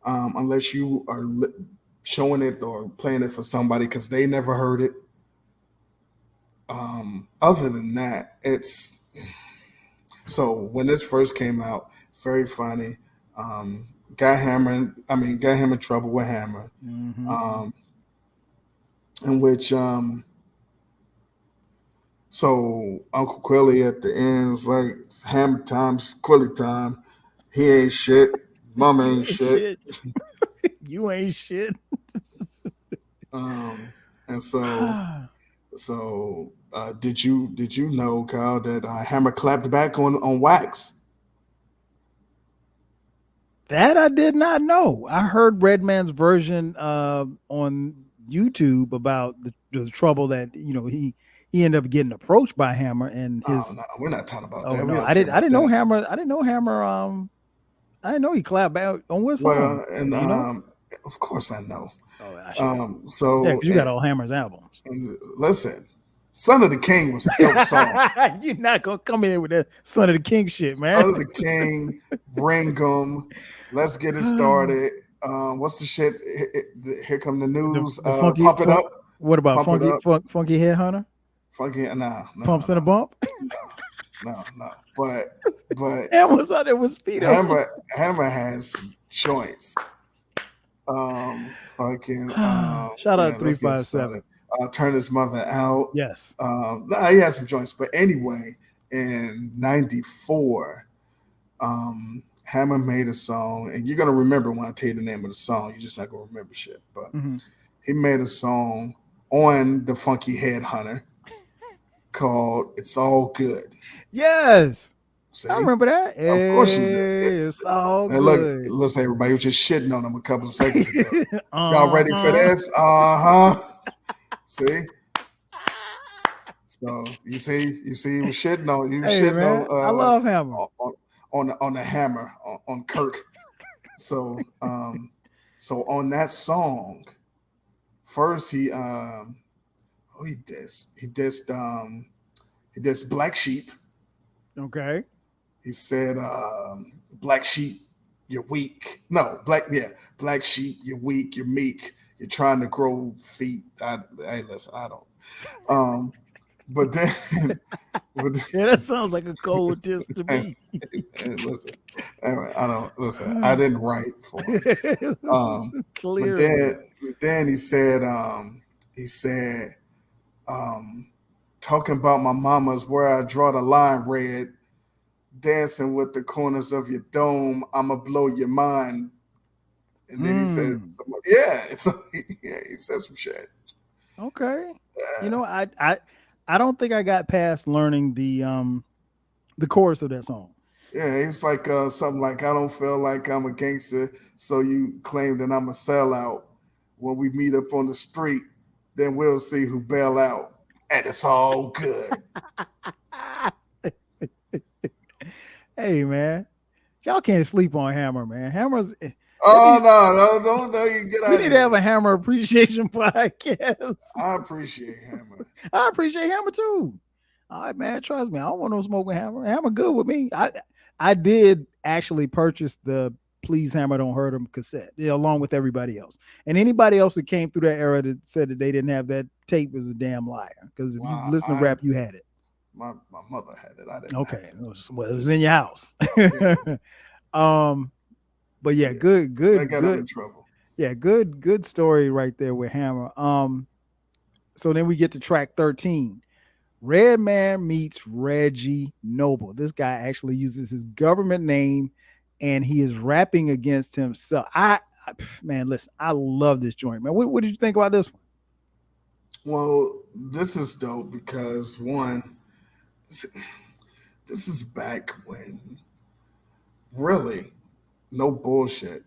unless you are showing it or playing it for somebody because they never heard it. Other than that, it's so when this first came out, very funny. Um, got him in trouble with Hammer, Mm-hmm. um, in which so Uncle Quilly at the end was like, Hammer time, Quilly time. He ain't shit. Mama You ain't ain't shit. shit. You ain't shit. Um, and did you know, Kyle, that Hammer clapped back on Wax? That I did not know. I heard Redman's version on YouTube about the trouble that he ended up getting approached by Hammer and Oh his. no, we're not talking about Oh that. We no, don't care I about didn't know that. Hammer. I didn't know Hammer. I didn't know he clapped back on what song. Well, and Do you know? of course I know. Oh, I should. Yeah, So because you got all Hammer's albums. and listen, "Son of the King" was a dope song. You're not gonna come in with that Son of the King shit, man. "Son of the King," "Bring 'em," "Let's Get It Started." What's the shit? Here come the news. The funky Pump it funk. up, What about pump it up. funky headhunter? Funky, no, no, no, Pumps and a no, bump. no, no. But Hammer's out there with Hammer speedos. Hammer has some joints. Fucking Shout out man, let's get 357. started. Turn his mother out. Yes. Nah, he has some joints, but anyway, in '94, Hammer made a song, and you're gonna remember when I tell you the name of the song. You're just not gonna remember shit, but Hmm. he made a song on the Funky Headhunter called "It's All Good." Yes. I See, remember that. of course you did. Hey, it's all And look, good. listen, everybody was just shitting on him a couple of seconds ago. Y'all ready for Uh-huh. this? Uh huh. See, so he was shitting on you, was Hey shitting man, I love Hammer. on the Hammer on Kirk. So so on that song, first he dissed Black Sheep. Okay. He said, "Black sheep, you're weak." No, black sheep, you're weak, you're meek, you're trying to grow feet. Hey, listen, I don't. Um, but then, but Yeah, that sounds like a cold diss to then, me. listen, anyway, I don't listen. I didn't write for him. But Clearly. then he said, um, talking about my mama's where I draw the line, red. Dancing with the corners of your dome, I'ma blow your mind. And then he said, Mm, "Yeah." So yeah, he said some shit. okay. You Yeah, know, I don't think I got past learning the chorus of that song. yeah. He was like something like, "I don't feel like I'm a gangster, so you claim that I'm a sellout. When we meet up on the street, then we'll see who bail out, and it's all good." Hey man, y'all can't sleep on Hammer, man. Hammer's we Oh need no, don't you get we out of need to have here. a Hammer appreciation podcast. I appreciate Hammer. I appreciate Hammer too. All right, man. Trust me, I don't want no smoke with Hammer. Hammer good with me. I did actually purchase the Please Hammer Don't Hurt Him cassette, yeah, along with everybody else. And anybody else that came through that era that said that they didn't have that tape is a damn liar. Because if you Wow, listen to rap, you had it. my mother had it. I didn't have Okay, it. it was in your house. Yeah, um, but yeah, yeah. That got him good. in trouble. Yeah, good story right there with Hammer. So then we get to track 13. Redman meets Reggie Noble. This guy actually uses his government name and he is rapping against himself. Man, listen, I love this joint, man. What did you think about this one? Well, this is dope because one, this is back when really no bullshit.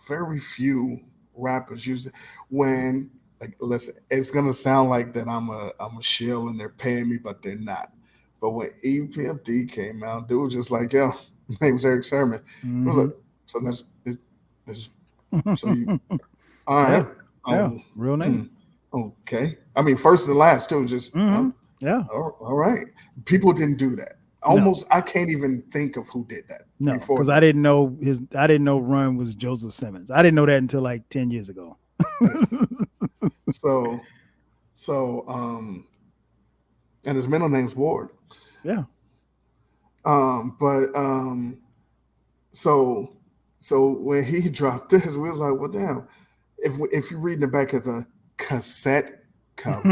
Very few rappers use it. When like listen, it's gonna sound like that I'm a shill and they're paying me, but they're not. But when EPMD came out, dude was just like, yo, my name's Eric Sermon. It was Mm-hmm. like, so let's so you all Yeah, right. yeah, Oh, real hmm, name. okay. I mean, first and last too. Just Mm-hmm. Yeah. all right. People didn't do that. No, Almost, I can't even think of who did that no, before because that. I didn't know Run was Joseph Simmons. I didn't know that until like 10 years ago. Yeah. So, and his middle name's Ward. Yeah. But so when he dropped this, we was like, well, damn. If you read the back of the cassette cover,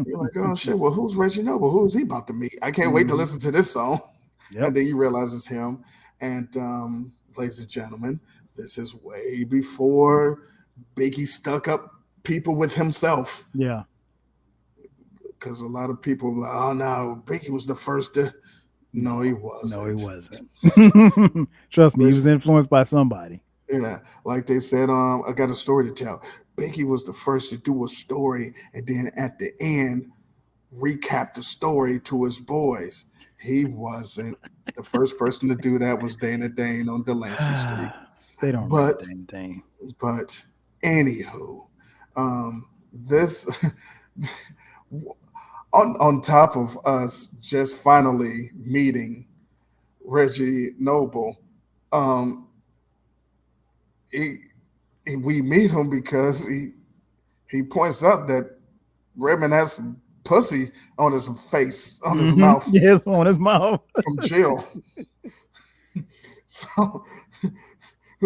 you're like, oh shit. Well, who's Reggie Noble? Who's he about to meet? I can't wait to Mhm. listen to this song. And Yep. then you realize it's him. And ladies and gentlemen, this is way before Biggie stuck up people with himself. Yeah. Because a lot of people were like, oh no, Biggie was the first to. No, he No, he wasn't. wasn't. Trust me, he Reggie, was influenced by somebody. yeah, like they said, I got a story to tell. Biggie was the first to do a story, and then at the end, recap the story to his boys. He wasn't. The first person to do that was Dana Dane on Delancey Street. They don't remember But anything. but anywho, this on top of us just finally meeting Reggie Noble, um, he, we meet him because he points out that Redman has some pussy on his face, on his mouth Yes, on his mouth. from jail. So,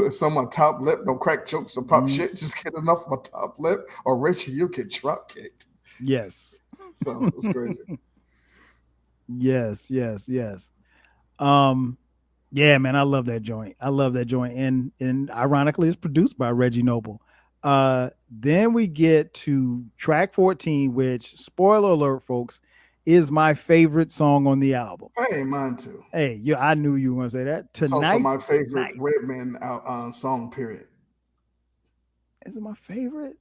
so my top lip, don't crack jokes or pop shit. Just get enough of my top lip, or Richie, you get drop kicked. Yes. So it was crazy. Yes, yes, yes. Um, yeah, man, I love that joint. I love that joint. And ironically, it's produced by Reggie Noble. Then we get to track 14, which, spoiler alert, folks, is my favorite song on the album. Hey, mine too. Hey, yeah, I knew you were gonna say that. It's also my Tonight's favorite Night. Redman song. Period. Is it my favorite?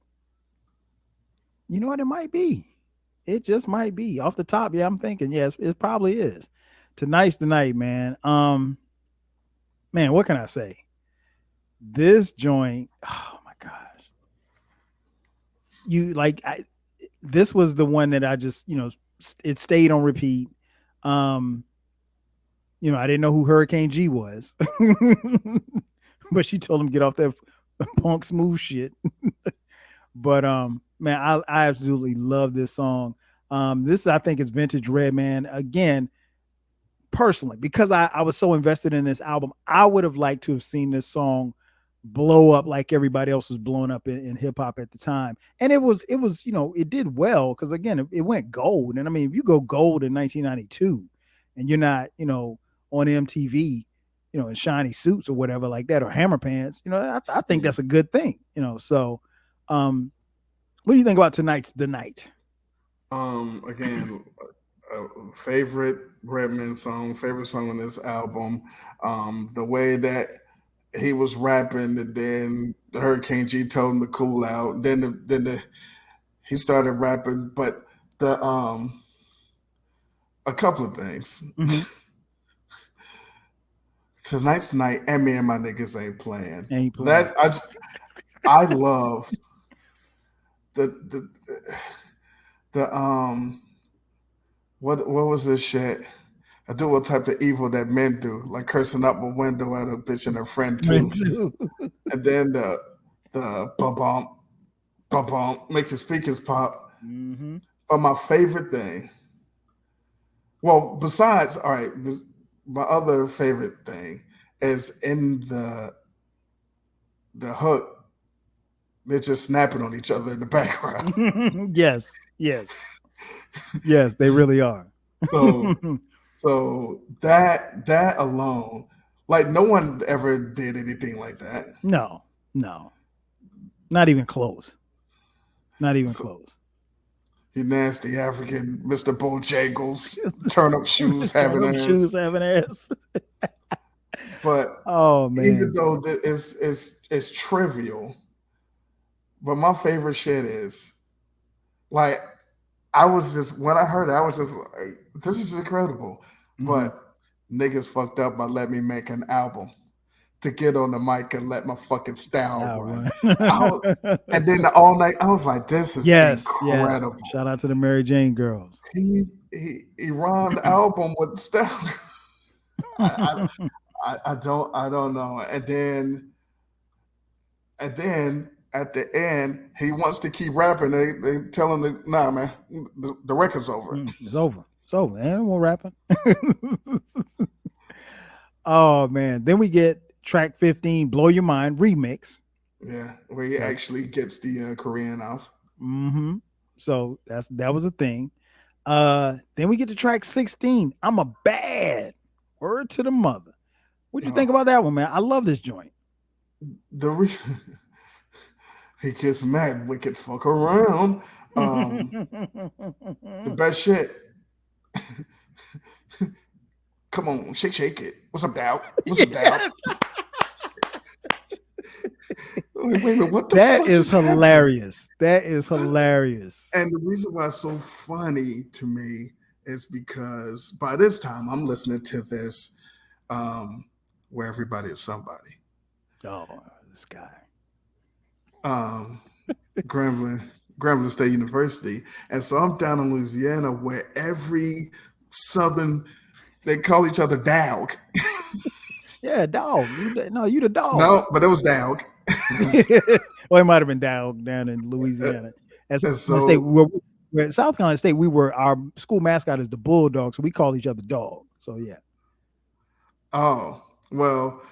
You know what? It might be. It just might be. Off the top, yeah, I'm thinking, yes, it probably is. Tonight's the night, man. Man, what can I say? This joint, oh my gosh. This was the one that I just, it stayed on repeat. Um, I didn't know who Hurricane G was. But she told him get off that punk smooth shit. But man, I absolutely love this song. This I think is vintage Redman again. Personally, because I was so invested in this album, I would have liked to have seen this song blow up like everybody else was blowing up in hip hop at the time. And it was it did well because again it went gold. And I mean, if you go gold in 1992 and you're not on MTV, in shiny suits or whatever like that, or hammer pants, I think that's a good thing. So what do you think about tonight's The Night? Again, favorite Redman song, favorite song on this album. The way that he was rapping, and then Hurricane G told him to cool out. He started rapping, but the a couple of things. Mm-hmm. Tonight's the night, and me and my niggas ain't playing. Ain't playing. That I love the what was this shit? I do what type of evil that men do, like cursing up a window at a bitch and her friend too. And then the bump makes the speakers pop. Mm-hmm. But my favorite thing, well, besides, all right, my other favorite thing is in the hook. They're just snapping on each other in the background. Yes, they really are. So that alone, like no one ever did anything like that. No, not even close. Not even close. You nasty African Mr. Bojangles, turn up shoes having ass. Shoes having ass. But oh man, even though it's trivial, but my favorite shit is like I was just when I heard it, I was just like, this is incredible. Mm-hmm. But niggas fucked up by letting me make an album to get on the mic and let my fucking style run. And then all night I was like, this is incredible. Yes. Shout out to the Mary Jane girls. He he rhymed the album with stuff. I, I don't know. And then at the end, he wants to keep rapping. They tell him that, nah, man, the record's over. It's over. It's over. And we're rapping. Oh man. Then we get track 15, Blow Your Mind remix. Yeah, where he actually gets the Korean off. Mm-hmm. So that was a thing. Then we get to track 16. I'm a bad. Word to the mother. What'd you think about that one, man? I love this joint. He gets mad, wicked fuck around. The best shit. Come on, shake it. What's up, Dow? What's up, Dow? Wait a minute, what the that fuck is hilarious. Happened? That is hilarious. And the reason why it's so funny to me is because by this time I'm listening to this where everybody is somebody. Oh, this guy. Grambling State University. And so I'm down in Louisiana where every Southern, they call each other dog. Yeah, dog. You the dog. No, but it was dog. Well, it might have been dog down in Louisiana. South Carolina State, our school mascot is the bulldog, so we call each other dog. So yeah. Oh, well,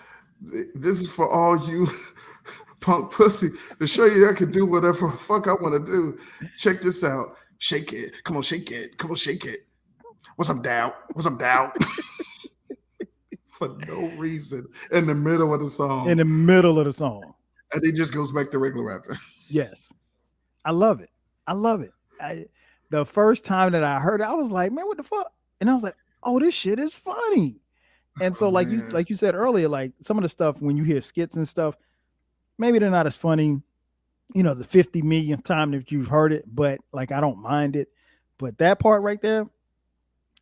this is for all you punk pussy to show you I can do whatever the fuck I want to do. Check this out. Shake it. Come on, shake it. Come on, shake it. What's up, Dow? What's up, Dow? For no reason in the middle of the song. In the middle of the song. And he just goes back to regular rapping. Yes. I love it. The first time that I heard it, I was like, man, what the fuck? And I was like, oh, this shit is funny. And so like you said earlier, like some of the stuff when you hear skits and stuff, maybe they're not as funny, the 50 millionth time that you've heard it, but like I don't mind it. But that part right there,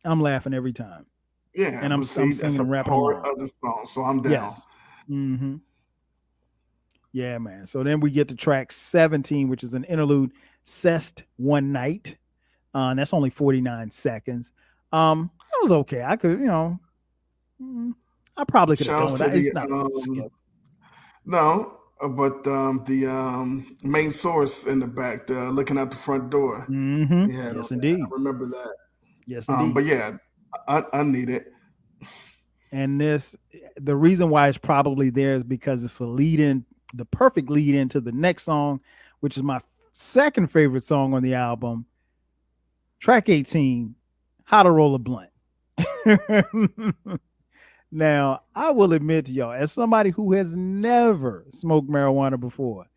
I'm laughing every time. Yeah, and I'm singing and rapping part of the song, so I'm down. Yes. Mm-hmm. Yeah, man. So then we get to track 17, which is an interlude, Cessed One Night. That's only 49 seconds. That was okay. I could, I probably could have done that. It's not no, but the main source in the back, looking out the front door. Mm-hmm. Yeah, yes, indeed. I remember that. Yes, indeed. But yeah, I need it. And the reason why it's probably there is because it's the perfect lead into the next song, which is my second favorite song on the album, track 18, How to Roll a Blunt. Now, I will admit to y'all, as somebody who has never smoked marijuana before,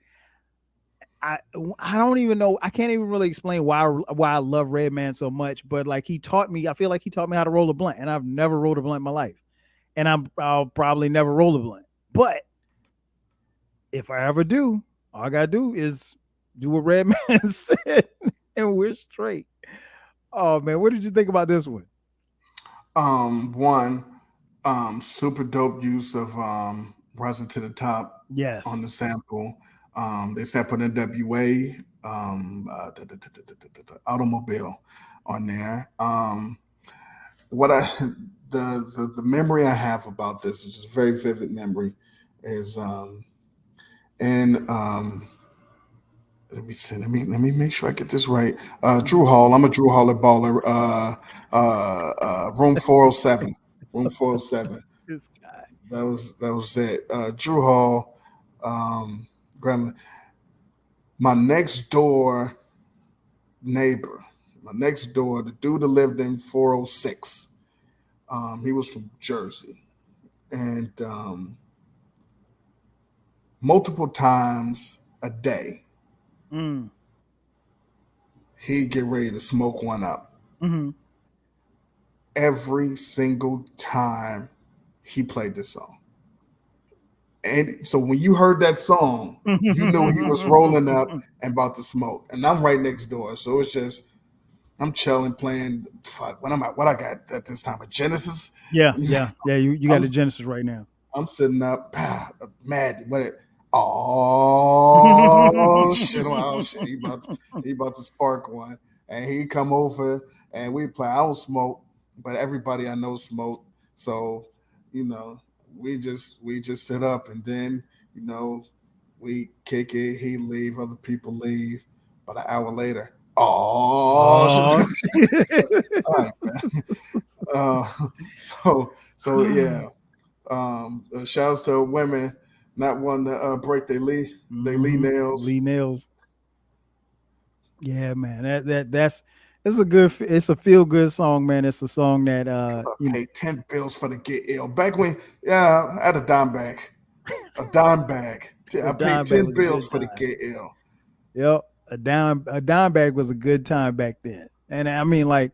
I don't even know. I can't even really explain why I love Redman so much, but like I feel like he taught me how to roll a blunt, and I've never rolled a blunt in my life, and I'll probably never roll a blunt. But if I ever do, all I gotta do is do what Redman said, and we're straight. Oh man, what did you think about this one? Super dope use of Rising to the Top. Yes, on the sample. They sampled NWA, Automobile on there. The memory I have about this is a very vivid memory. Is let me see. Let me make sure I get this right. Drew Hall. I'm a Drew Haller baller. Room 407. Room 407. This guy. That was it. Drew Hall. Grandma. My next door neighbor. The dude that lived in 406. He was from Jersey, and multiple times a day. He'd get ready to smoke one up. Mm-hmm. Every single time he played this song. And so when you heard that song, you knew he was rolling up and about to smoke. And I'm right next door. So it's just, I'm chilling, playing, what I got at this time? A Genesis? Yeah. You got the Genesis right now. I'm sitting up, mad. Oh shit! He about to spark one. and he come over and we play. I don't smoke, but everybody I know smoke. So, you know, we just sit up and then, you know, we kick it, he leave, other people leave. But an hour later, oh, Oh, all right, man. Uh, so yeah. Shouts to women not wanting to break their Lee nails. Lee Nails. Yeah, man. That's it's a good. It's a feel good song, man. It's a song that Cause I paid 10 bills for the get ill. Back when, yeah, I had a dime bag. A dime bag. the I paid dime bag 10 was a bills good for the time. get ill. Yep, a dime bag was a good time back then. And I mean, like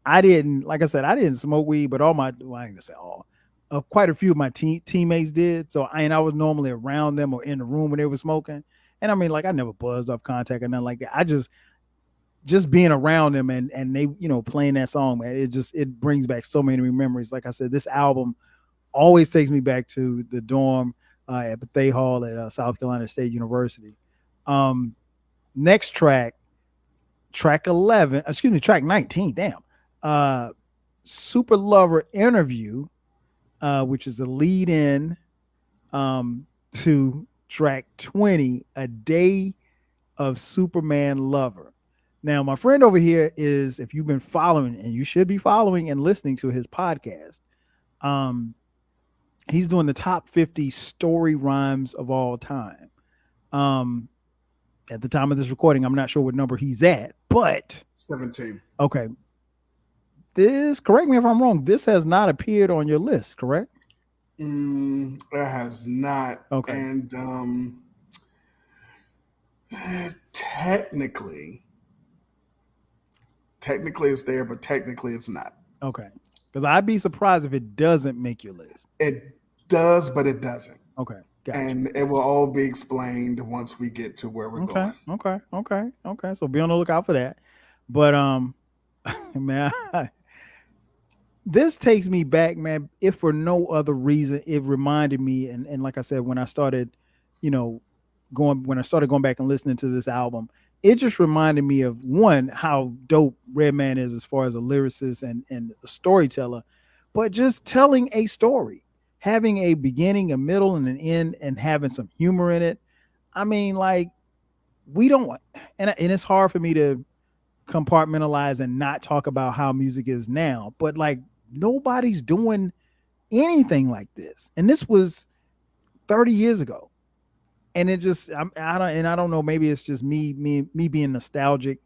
I didn't, like I said, I didn't smoke weed, but all my, well, I ain't gonna say all, quite a few of my teammates did. So I was normally around them or in the room when they were smoking. And I mean, like I never buzzed off contact or nothing like that. I just being around them and they, playing that song, man, it brings back so many memories. Like I said, this album always takes me back to the dorm at Bethea Hall at South Carolina State University. Um, Next track 11, excuse me, track 19. Damn. Uh, Super Lover Interview, which is the lead in to track 20, A Day of Superman Lover. Now, my friend over here is, if you've been following, and you should be following and listening to his podcast, um, he's doing the top 50 story rhymes of all time. Um, at the time of this recording, I'm not sure what number he's at, but 17. okay. This, correct me if I'm wrong, this has not appeared on your list, correct? It has not. Okay. And technically, technically it's there, but technically it's not. Okay. Because I'd be surprised if it doesn't make your list. It does, but it doesn't. Okay. Gotcha. And it will all be explained once we get to where we're Okay. going. Okay. So be on the lookout for that. But man, this takes me back, man. If for no other reason, it reminded me, and like I said, when I started, you know, when I started going back and listening to this album, it just reminded me of one, how dope Redman is as far as a lyricist and a storyteller, but just telling a story, having a beginning, a middle, and an end, and having some humor in it. I mean, like we don't, and it's hard for me to compartmentalize and not talk about how music is now, but like nobody's doing anything like this. And this was 30 years ago. And it just I don't know, maybe it's just me being nostalgic.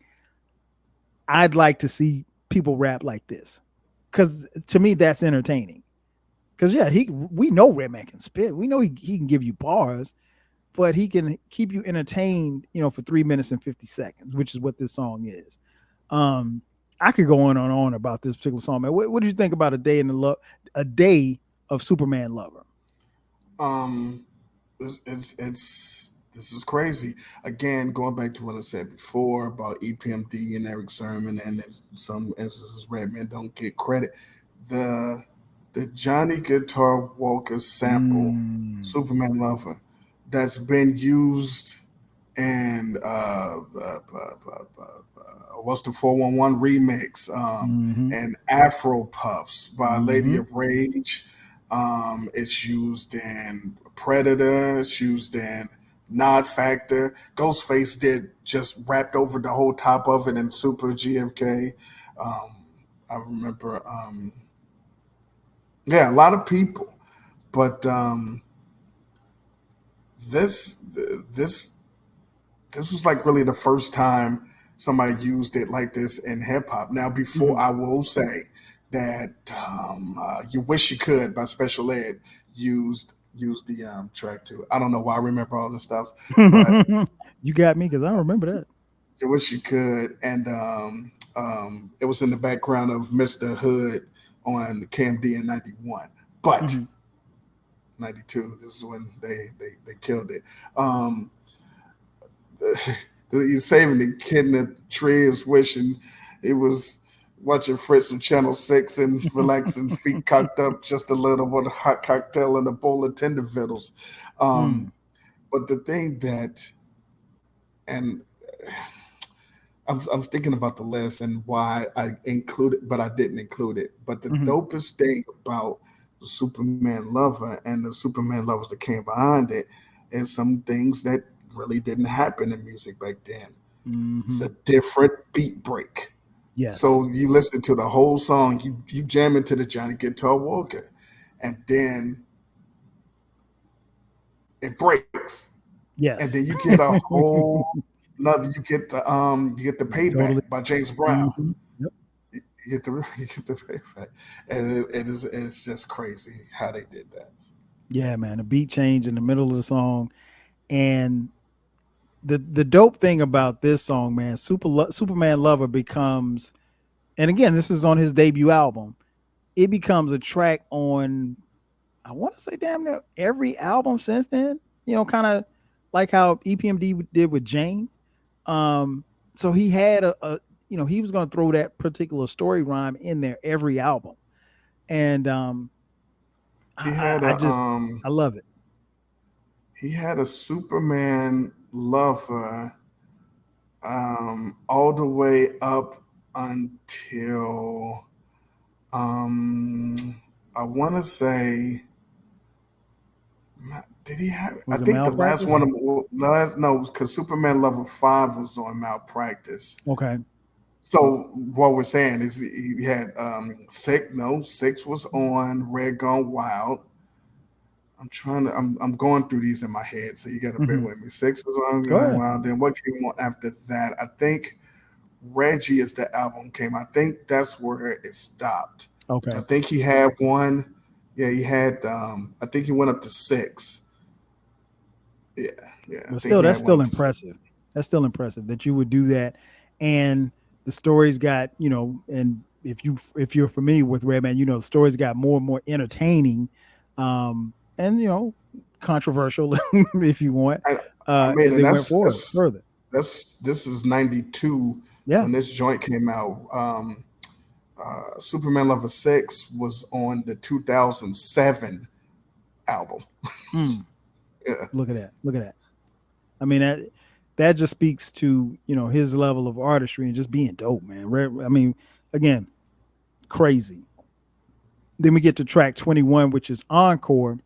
I'd like to see people rap like this. Cuz to me that's entertaining. Cuz yeah, we know Redman can spit. We know he can give you bars, but he can keep you entertained, for 3 minutes and 50 seconds, which is what this song is. I could go on and on about this particular song, man. What did you think about a day of Superman Lover? Um, it's this is crazy. Again, going back to what I said before about EPMD and Eric Sermon, and in some instances, Redman don't get credit. The the Johnny Guitar Walker sample, Mm, Superman Lover, that's been used in what's the 411 remix, mm-hmm, and Afro Puffs by Lady mm-hmm, of Rage. It's used in Predator. It's used in Nod Factor. Ghostface did just rapped over the whole top of it in Super GFK. Um, I remember, yeah, a lot of people. But this this this was like really the first time somebody used it like this in hip hop. Now, before mm-hmm. I will say that "You Wish You Could" by Special Ed used the track too. I don't know why I remember all this stuff, but You got me because I don't remember that. "You Wish You Could," and it was in the background of Mr. Hood on KMD in '91, but Mm-hmm. '92. This is when they killed it. Um, He's saving the kid in the tree is wishing he was watching Fritz on Channel 6 and relaxing, feet cocked up just a little with a hot cocktail and a bowl of tender vittles. Mm, But the thing that, and I'm thinking about the list and why I included, but I didn't include it. But the Hmm. dopest thing about the Superman Lover and the Superman Lovers that came behind it is some things that really didn't happen in music back then. Hmm. The different beat break. Yes. So you listen to the whole song, you jam into the Johnny Guitar Walker, and then it breaks, and then Yes. you get a whole another. You get the Totally. Payback by James Brown. Hmm. Yep. You get the you get the Payback, and it's just crazy how they did that. Yeah, man. A beat change in the middle of the song, and the dope thing about this song, man, Superman Lover becomes, and again, this is on his debut album. It becomes a track on, I want to say, damn near every album since then. Kind of like how EPMD did with Jane. Um, so he had he was going to throw that particular story rhyme in there every album, and He I, had I a just I love it. he had a Superman Lover all the way up until um I want to say did he have? I Was it think the last Malpractice? one, last no, because Superman Level 5 was on Malpractice. Okay. So what we're saying is he had six. No, six was on Red Gone Wild. I'm going through these in my head, so you got to bear Hmm. with me. Six was on Go Gone ahead. Wild. Then what came on after that? I think Reggie is the album came. I think that's where it stopped. I Okay. think he had one. Yeah, he had. I think he went up to six. Yeah, yeah. I But think still, he that's had one still up to six. impressive. That's still impressive that you would do that. And the stories got, and if you're familiar with Redman, the stories got more and more entertaining, and controversial, if you want, I, I mean, as and they went forward further. this is '92 Yeah. when this joint came out. Superman Lover Six was on the 2007 album. Mm, Yeah, look at that. Look at that. I mean, that just speaks to his level of artistry and just being dope, man. I mean, again, crazy. Then we get to track 21, which is Encore,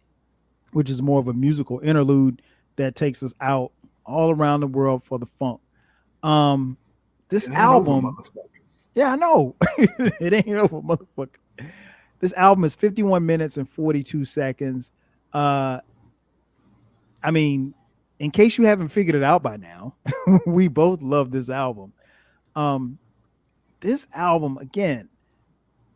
which is more of a musical interlude that takes us out all around the world for the funk. Um, this it ain't over, album, motherfuckers. yeah, I know. It ain't over, motherfucker. This album is 51 minutes and 42 seconds. Uh, I mean, in case you haven't figured it out by now, we both love this album. Um, this album, again,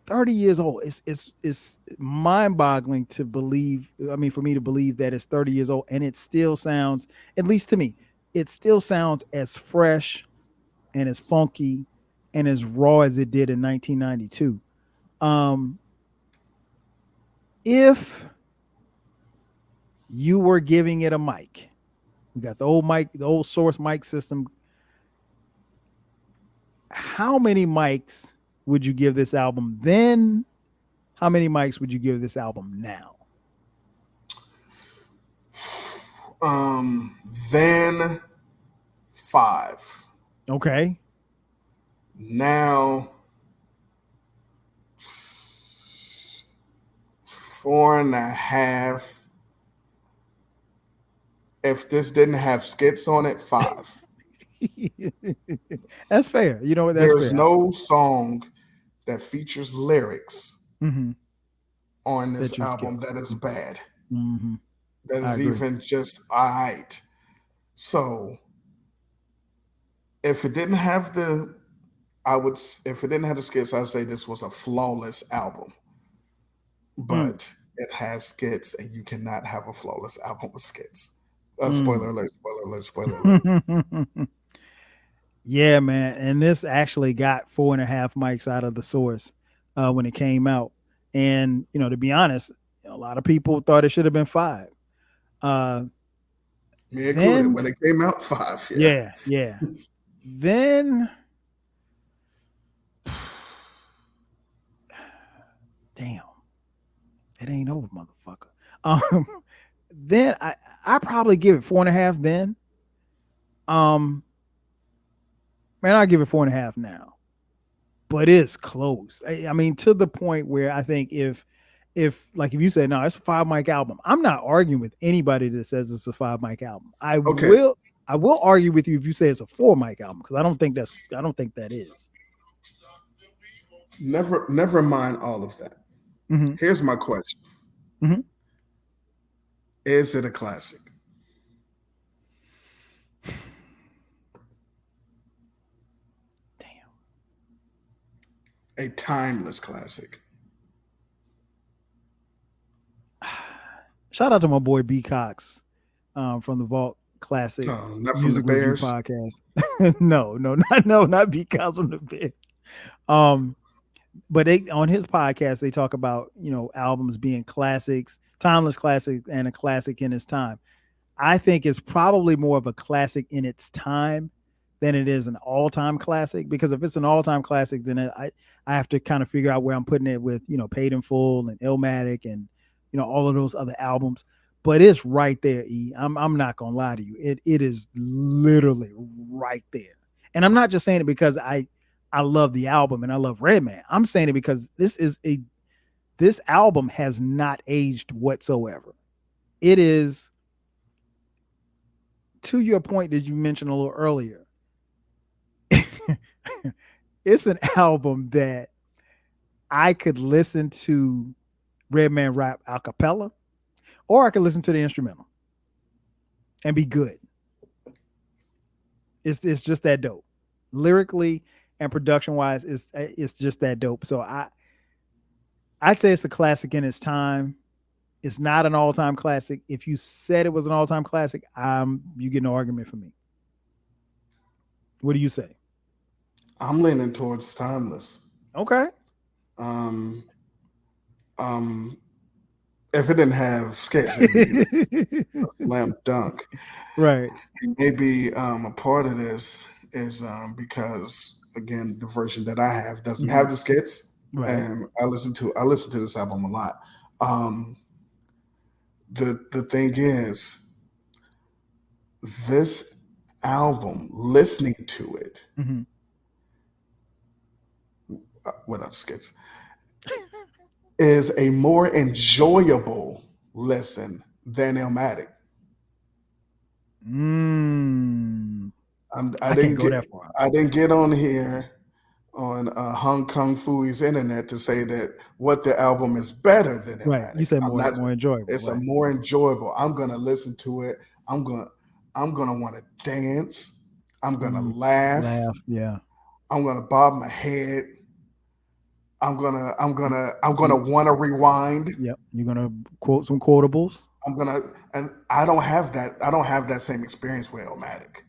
30 years old. It's mind-boggling to believe. I mean, for me to believe that it's 30 years old and it still sounds, at least to me, it still sounds as fresh and as funky and as raw as it did in 1992. Um, if you were giving it a mic, we got the old mic, the old source mic system. How many mics would you give this album then? How many mics would you give this album now? Um, then five. Okay. Now 4.5. If this didn't have skits on it, five. That's fair. You know what? That's There's fair. no song that features lyrics Mm-hmm. on this That you skip. album that is bad. Mm-hmm. That I is agree. even just alright. So if it didn't have the, if it didn't have the skits, I'd say this was a flawless album. Mm, But it has skits, and you cannot have a flawless album with skits. Spoiler mm. alert! Spoiler alert! Spoiler alert! Yeah, man. And this actually got 4.5 mics out of the source when it came out. And, to be honest, a lot of people thought it should have been five. Uh, Me included. then, When it came out, five. Yeah. yeah, yeah. Then, damn, it ain't over, motherfucker. Um, then I probably give it 4.5. Then, um, Man, I'll give it 4.5 now, but it's close. I mean, to the point where I think if like if you say no, it's a 5 mic album, I'm not arguing with anybody that says it's a 5 mic album. Okay, I will argue with you if you say it's a 4 mic album because I don't think that is. never mind all of that. Mm-hmm. Here's my question: Mm-hmm. is it a classic? Damn. A timeless classic? Shout out to my boy B Cox from the Vault Classic Not from the Music Review Bears. Podcast. Not B Cox from the Bears. But they on his podcast they talk about albums being classics, timeless classics, and a classic in its time. I think it's probably more of a classic in its time than it is an all-time classic. Because if it's an all-time classic, then I have to kind of figure out where I'm putting it with Paid in Full and Illmatic and all of those other albums. But it's right there, E. I'm not gonna lie to you. It is literally right there. And I'm not just saying it because I love the album and I love Redman. I'm saying it because this album has not aged whatsoever. It is, to your point that you mentioned a little earlier, it's an album that I could listen to Redman rap a cappella, or I could listen to the instrumental and be good. It's just that dope. Lyrically and production wise, it's just that dope. So I'd say it's a classic in its time. It's not an all-time classic. If you said it was an all-time classic, you get no argument from me. What do you say? I'm leaning towards timeless. Okay. Um, if it didn't have skits, it'd be a slam dunk. Right. Maybe a part of this is because again the version that I have doesn't have the skits, Right. and I listen to this album a lot. The thing is, this album, listening to it without skits, is a more enjoyable listen than Illmatic. I didn't get on here on Hong Kong Fui's internet to say that Whut Thee Album is better than Illmatic. Right. You said more enjoyable. It's right. a more enjoyable. I'm gonna listen to it. I'm gonna want to dance. I'm gonna laugh. Yeah. I'm gonna bob my head. I'm gonna want to rewind. Yep. You're gonna quote some quotables. And I don't have that same experience with Illmatic.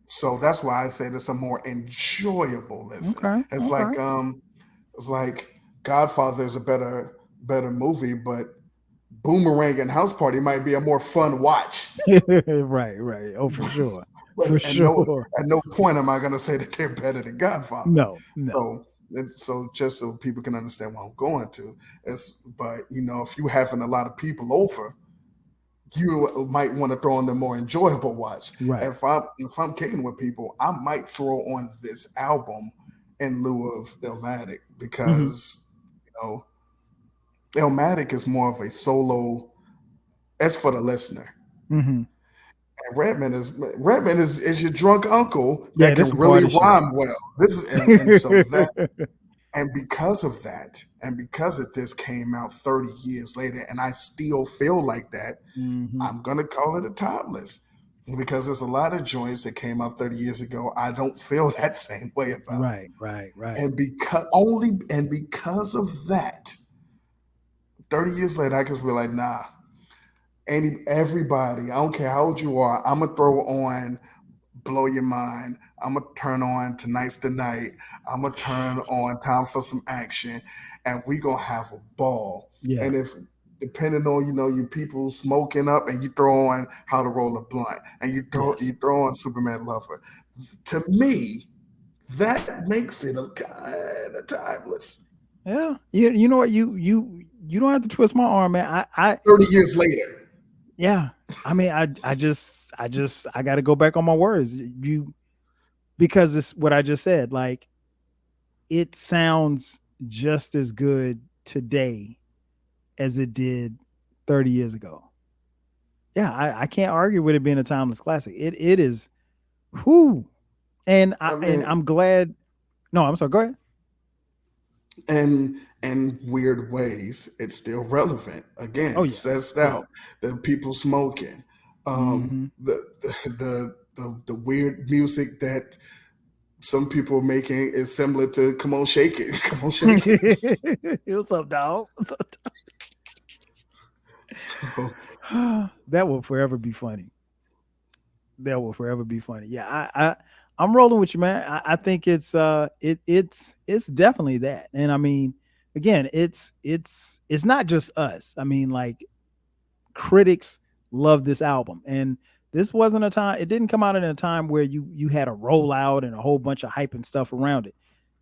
So that's why I say it's a more enjoyable listen. Okay. It's like Godfather is a better movie, but Boomerang and House Party might be a more fun watch. Right. Oh, for sure. At no point am I going to say that they're better than Godfather. No. So just so people can understand what I'm going to, but if you having a lot of people over, you might want to throw on the more enjoyable watch. Right. If I'm kicking with people, I might throw on this album in lieu of Illmatic because Illmatic is more of a solo. It's for the listener. And Redman is your drunk uncle that can really rhyme well. This is and so that and because of that, and because of this came out 30 years later, and I still feel like that, I'm gonna call it a timeless. Because there's a lot of joints that came out 30 years ago, I don't feel that same way about. Right. And because of that, 30 years later, I just be like, nah. Everybody, I don't care how old you are, I'm gonna throw on Blow Your Mind. I'm gonna turn on Tonight's the Night. I'm gonna turn on Time for Some Action, and we gonna have a ball. Yeah. And if depending on you people smoking up, and you throw on How to Roll a Blunt, and you throw on Superman Lover, to me, that makes it a kind of timeless. Yeah. You know what? You don't have to twist my arm, man. I 30 years later. Yeah. I mean, I got to go back on my words. Because it's what I just said. Like, it sounds just as good today as it did 30 years ago. Yeah, I can't argue with it being a timeless classic. It is. Whoo. I And mean, I'm glad. No, I'm sorry. Go ahead. and in weird ways, it's still relevant. Oh Again, yeah. sussed Oh yeah. out the people smoking, Hmm. the weird music that some people are making is similar to "Come on, shake it, come on, shake it." What's up, dog? What's up, So dog? That will forever be funny. That will forever be funny. Yeah, I'm rolling with you, man. I think it's definitely that. And I mean, again, it's not just us. I mean, like, critics love this album, and this wasn't a time. It didn't come out in a time where you had a rollout and a whole bunch of hype and stuff around it.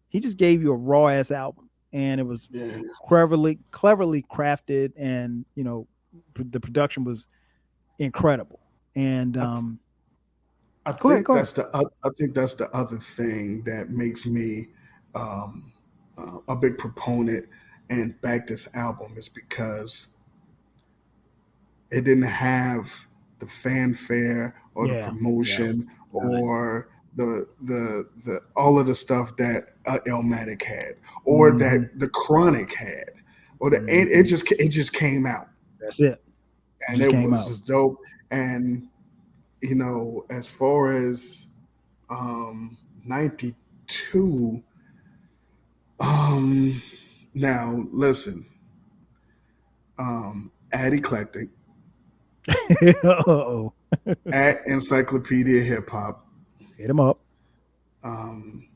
He just gave you a raw ass album, and it was yeah, cleverly crafted, and the production was incredible. And I, th- I go ahead, think go ahead. that's I think that's the other thing that makes me um, a big proponent and back this album is because it didn't have the fanfare or the Yeah, yeah, promotion none. or the all of the stuff that Illmatic had or Hmm. that the Chronic had or Hmm. it just came out That's it. and Just it came was out. just dope. And as far as 92, um now listen, at Eclectic, Uh-oh. at Encyclopedia Hip Hop, Hit him up. um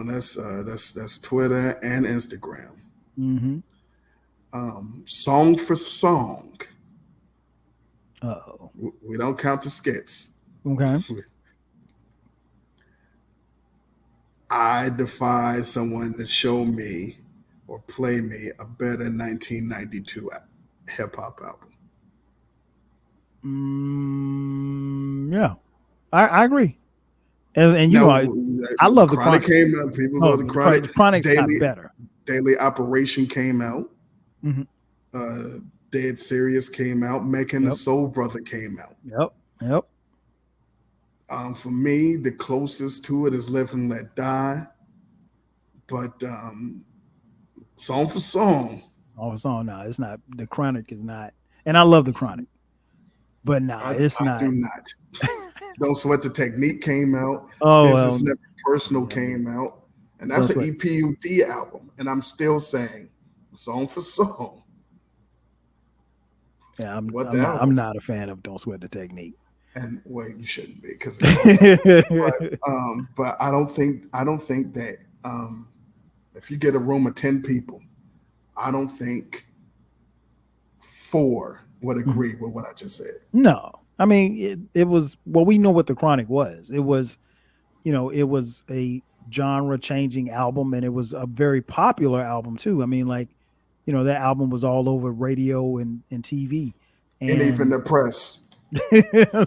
that's Twitter and Instagram. Hmm. Song for song, Uh-oh. we don't count the skits. Okay. I defy someone to show me or play me a better 1992 hip hop album. Yeah, I agree. And Now, I love the Chronic Chronic. came out. People love No, the Chronic. The Chronic's Daily not better. Daily Operation came out. Hmm. Uh, Dead Serious came out. Making the Yep. Soul Brother came out. Yep. Yep. For me, the closest to it is Live and Let Die. But song for song, All it's on now. It's not the Chronic is not, and I love the Chronic, but nah, it's I do not. not. Don't Sweat the Technique came out. Oh Business well, Never Personal yeah, came out. And don't that's an sweat. EP album. And I'm still saying, song for song, Yeah, what the I'm album. not a fan of Don't Sweat the Technique. And wait, you shouldn't be because it's perfect. But I don't think that if you get a room of 10 people, I don't think four would agree with what I just said. No, I mean it was, well, we know what the Chronic was. It was, it was a genre changing album, and it was a very popular album too. I mean, like, that album was all over radio and TV. And even And the press.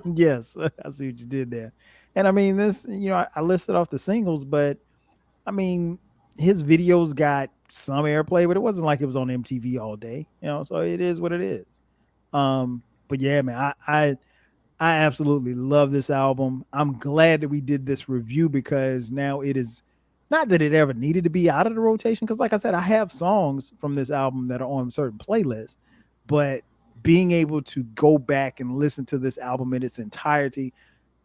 yes, I see what you did there. And I mean, this, I listed off the singles, but I mean, his videos got some airplay, but it wasn't like it was on MTV all day, so it is what it is. But yeah, man, I absolutely love this album. I'm glad that we did this review, because now it is not that it ever needed to be out of the rotation. Because, like I said, I have songs from this album that are on certain playlists, but being able to go back and listen to this album in its entirety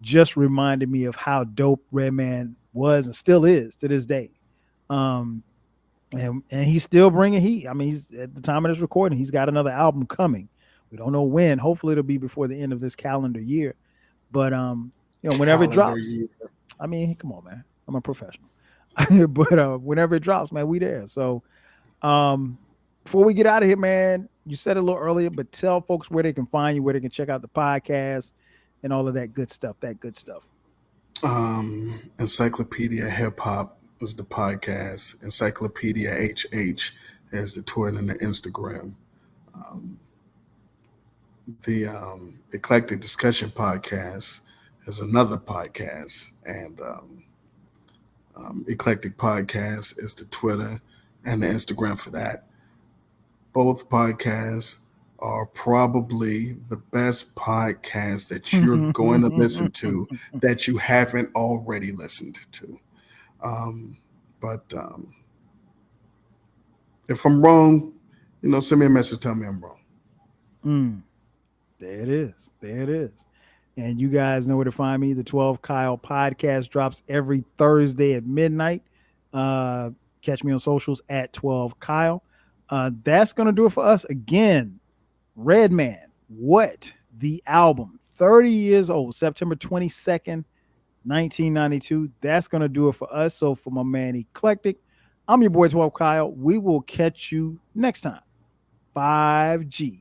just reminded me of how dope Redman was and still is to this day. Um, and he's still bringing heat. I mean, he's at the time of this recording, he's got another album coming. We don't know when. Hopefully, it'll be before the end of this calendar year. But whenever it Calendar drops, year. I mean, come on, man, I'm a professional. But whenever it drops, man, we there. So before we get out of here, man, you said it a little earlier, but tell folks where they can find you, where they can check out the podcast and all of that good stuff. That good stuff. Encyclopedia Hip Hop is the podcast. Encyclopedia HH is the Twitter and the Instagram. Um, The Eclectic Discussion Podcast is another podcast, and Eclectic Podcast is the Twitter and the Instagram for that. Both podcasts are probably the best podcast that you're going to listen to that you haven't already listened to. Um, but if I'm wrong, send me a message, tell me I'm wrong. Mm, there it is. There it is. And you guys know where to find me. The 12 Kyle podcast drops every Thursday at midnight. Uh, Catch me on socials at 12 Kyle. That's going to do it for us again. Redman, What the Album, 30 years old, September 22nd, 1992. That's going to do it for us. So for my man Eclectic, I'm your boy 12 Kyle. We will catch you next time. 5G.